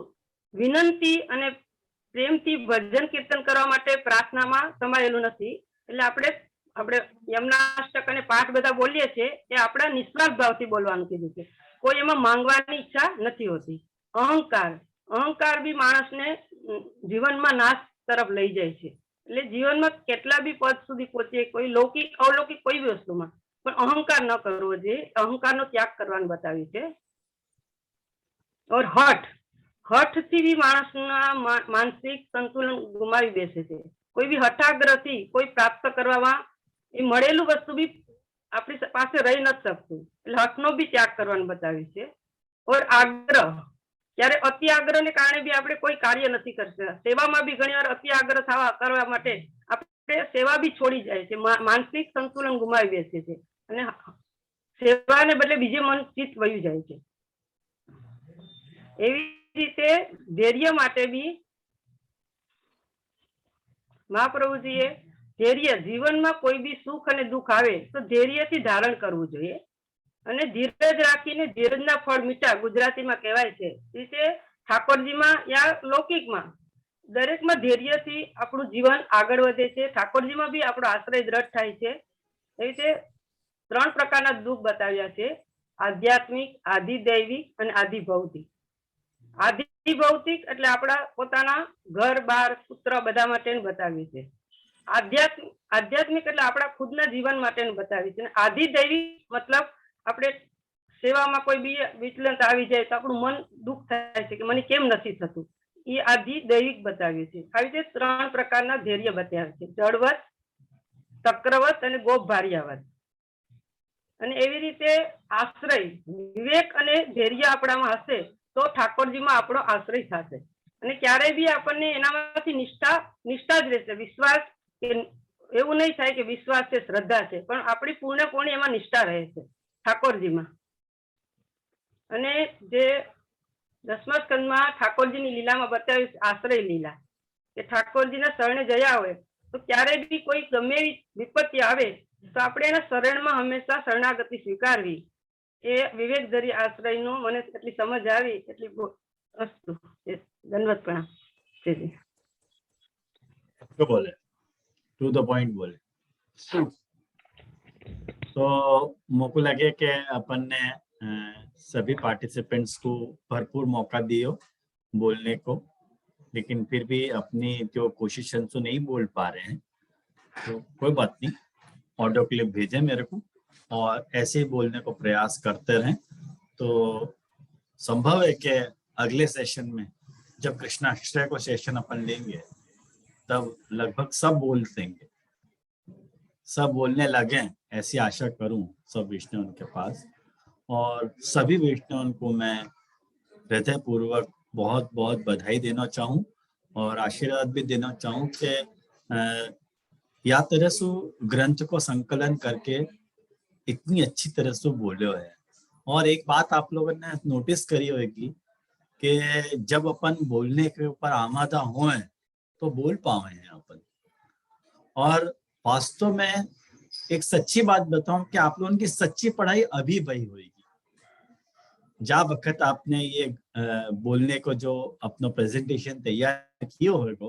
વિનંતી અને પ્રેમથી ભજન કીર્તન કરવા માટે પ્રાર્થનામાં સમાયેલું નથી. એટલે આપણે યમનાષ્ટક અને પાઠ બધા બોલીએ છીએ એ આપણા નિસ્વાર્થ ભાવથી બોલવાનું કીધું છે. કોઈ એમાં માંગવાની ઈચ્છા નથી હોતી. અહંકાર બી માણસને જીવનમાં નાશ તરફ લઈ જાય છે. એટલે જીવનમાં કેટલા બી પદ સુધી પહોંચે, કોઈ લૌકિક અલૌકિક કોઈ બી વસ્તુમાં, પણ અહંકાર ન કરવો જોઈએ. અહંકારનો ત્યાગ કરવાનું બતાવ્યું છે. ઓર હઠથી બી માણસના માનસિક સંતુલન ગુમાવી બેસે છે. કોઈ બી હઠાગ્રહથી કોઈ પ્રાપ્ત કરવામાં એ મળેલું વસ્તુ બી આપણી પાસે રહી નથી શકતું. એટલે હઠનો બી ત્યાગ કરવાનું બતાવ્યું છે. ઓર આગ્રહ, ત્યારે અતિ આગ્રહને કારણે બી આપણે કોઈ કાર્ય નથી કરતા. સેવામાં બી ઘણી વાર અતિ આગ્રહ કરવા માટે આપણે સેવા બી છોડી જાય છે, માનસિક સંતુલન ગુમાવી બેસે છે અને સેવાને બદલે બીજે મન ચિત્ત વયું જાય છે. એવી રીતે ધૈર્ય માટે બી મહાપ્રભુજીએ ધૈર્ય, જીવનમાં કોઈ બી સુખ અને દુઃખ આવે તો ધૈર્યથી ધારણ કરવું જોઈએ અને ધીરજ રાખીને ધીરજના ફળ મીઠા ગુજરાતીમાં કહેવાય છે. રીતે ઠાકોરજીમાં યા લૌકિકમાં દરેકમાં ધૈર્યથી આપણું જીવન આગળ વધે છે. ઠાકોરજીમાં બી આપણો આશ્રય દ્રઢ થાય છે. એ રીતે 3 પ્રકારના દુઃખ બતાવ્યા છે: આધ્યાત્મિક, આધિદૈવિક અને આધિભૌતિક. આધિભૌતિક એટલે આપણા પોતાના ઘર બાર પુત્ર બધા માટેનું બતાવ્યું છે. આધ્યાત્મિક એટલે આપણા ખુદના જીવન માટેનું બતાવ્યું છે. આધિદૈવિક મતલબ આપણે સેવામાં કોઈ બી વિચલન આવી જાય તો આપણું મન દુઃખ થાય છે કે મને કેમ નથી થતું. એ આધિદૈવિક બતાવ્યું છે. આવી રીતે 3 પ્રકારના ધૈર્ય બતાવ્યા છે: જળવત, ચક્રવત અને ગોપભાર્યાવત. અને એવી રીતે આશ્રય, વિવેક અને ધૈર્ય આપણામાં હશે તો ઠાકોરજીમાં આપણો આશ્રય થશે અને ક્યારેય બી આપણને એનામાંથી નિષ્ઠા જ રહેશે. વિશ્વાસ એવું નહીં થાય કે વિશ્વાસ છે, શ્રદ્ધા છે, પણ આપણી પૂર્ણપૂર્ણ એમાં નિષ્ઠા રહે છે ઠાકોરજીમાં. અને જે 10મા સ્કંદમાં ઠાકોરજીની લીલામાં બતાવ્યું આશ્રય લીલા, કે ઠાકોરજીના શરણે જયા હોય તો ક્યારેય બી કોઈ ગમે એવી વિપત્તિ આવે તો આપણે એના શરણમાં હંમેશા શરણાગતિ સ્વીકારવી. એ વિવેકધરી આશ્રયનું મને એટલી સમજ આવી એટલી વસ્તુ. ધન્યવાદ. પ્રણામ. बोले टू द पॉइंट बोले तो मुझको लगे कि अपन ने सभी पार्टिसिपेंट्स को भरपूर मौका दियो बोलने को, लेकिन फिर भी अपनी जो कोशिश से नहीं बोल पा रहे हैं तो कोई बात नहीं, ऑडियो क्लिप भेजें मेरे को और ऐसे ही बोलने को प्रयास करते रहें. तो संभव है कि अगले सेशन में जब कृष्णाष्टय को सेशन अपन लेंगे तब लगभग सब बोल देंगे, सब बोलने लगे, ऐसी आशा करूं सब वैष्णव के पास. और सभी वैष्णव को मैं हृदय पूर्वक बहुत बहुत बधाई देना चाहूं और आशीर्वाद भी देना चाहूं कि या तरह से ग्रंथ को संकलन करके इतनी अच्छी तरह से बोले है. और एक बात आप लोगों ने नोटिस करी होगी कि जब अपन बोलने के ऊपर आमादा हों तो बोल पावे हैं अपन. और वास्तव में एक सच्ची बात बताऊं कि आप लोगों की सच्ची पढ़ाई अभी वही होगी जा वक्त आपने ये बोलने को जो अपना प्रेजेंटेशन तैयार किए होगा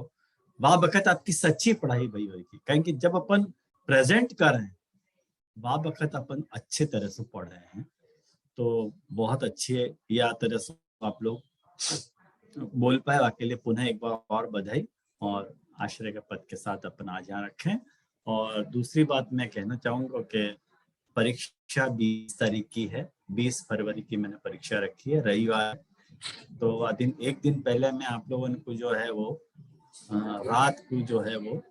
वह वक्त आपकी सच्ची पढ़ाई वही होगी. कहें कि जब अपन प्रेजेंट कर रहे हैं वह वक्त अपन अच्छे तरह से पढ़ रहे हैं. तो बहुत अच्छी है या तरह से आप लोग बोल पाए, आपके लिए पुनः एक बार और बधाई और आश्रय के पद के साथ अपन आज यहाँ रखें. और दूसरी बात मैं कहना चाहूँगा कि परीक्षा 20 तारीख की है, 20 फरवरी की मैंने परीक्षा रखी है, रविवार तो एक दिन पहले मैं आप लोगों को जो है वो रात को जो है वो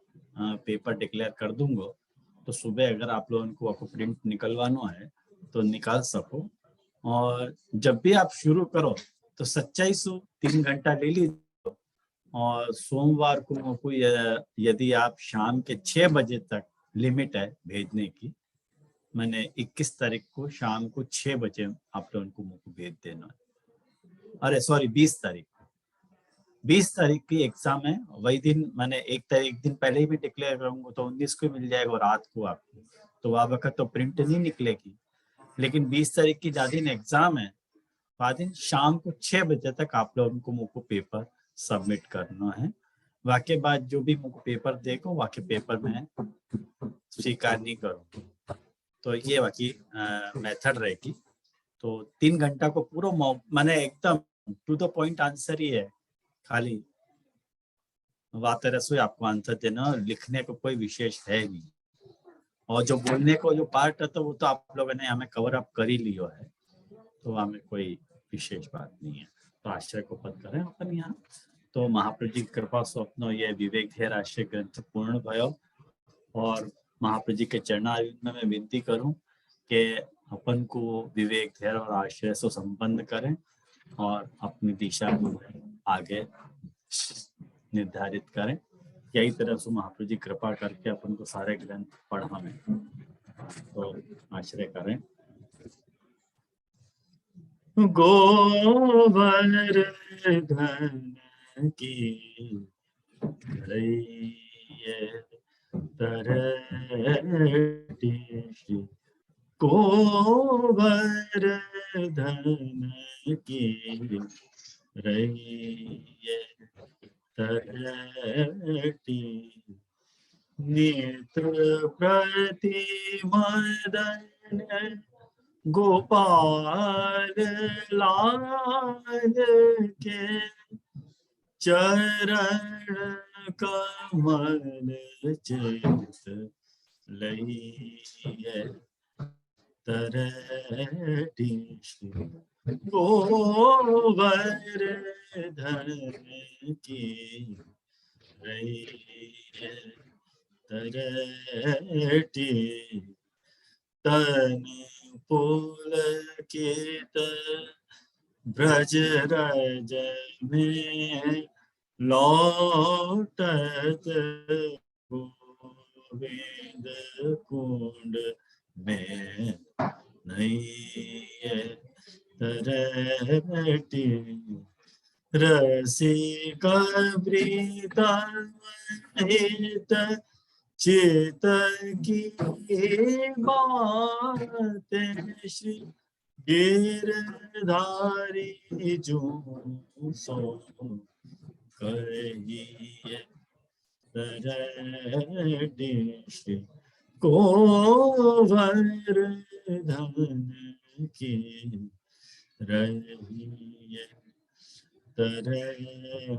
पेपर डिक्लेयर कर दूंगा, तो सुबह अगर आप लोगों को प्रिंट निकलवाना है तो निकाल सको। और जब भी आप शुरू करो तो सच्चाई से 3 घंटा ले लीजिए। और सोमवार को यदि आप शाम के 6 बजे तक लिमिट है भेजने की, मैंने 21 तारीख को शाम को 6 बजे आप लोगों को मुझको भेज देना है। अरे सॉरी 20 तारीख की एग्जाम है। वही दिन मैंने एक दिन पहले ही भी डिक्लेयर करूंगा तो 19 को मिल जाएगा रात को आपको, तो वह वक्त तो प्रिंट नहीं निकलेगी। लेकिन 20 तारीख की ज्यादा दिन एग्जाम है, दिन शाम को 6 बजे तक आप लोगों को मुझको पेपर सबमिट करना है। वाके बाद जो भी मुझको पेपर देखो वाके पेपर में स्वीकार नहीं करूँ, तो ये बाकी मेथड रहेगी। तो 3 घंटा को पूरा मैंने एकदम टू द पॉइंट आंसर ही है, खाली बात रसोई आपको आंसर देना, लिखने को कोई विशेष है नहीं। और जो बोलने को जो पार्ट है तो वो तो आप लोगों ने हमें कवर अप कर ही लिया है, तो हमें कोई विशेष बात नहीं है। तो आश्रय को पद करें अपन यहाँ। तो महाप्रभु जी कृपा स्वप्नो ये विवेक धेर आश्रय ग्रंथ पूर्ण भयो। और महाप्रभु जी के चरणारविंद में मैं विनती करूं कि अपन को विवेक धेर और आश्रय से संपन्न करें और अपनी दिशा को आगे निर्धारित करें। यही तरह से महाप्रभु जी कृपा करके अपन को सारे ग्रंथ पढ़ा में तो आश्रय करें। गोवर्धन की गोवर्धन की रैये तरटी नेत्र प्रति मदन गोपाल लाल के चरण कमल चित लइए तरटी गोवर्धन की रैये तरटी तन पुलकित ब्रज रज में लौटत गोविंद कुंड में नैये तरटी रसिक प्रीतमहित चित की बात श्री गिरधारी जो सो कहिए तरटी श्री गोवर्धन की रैये तरटी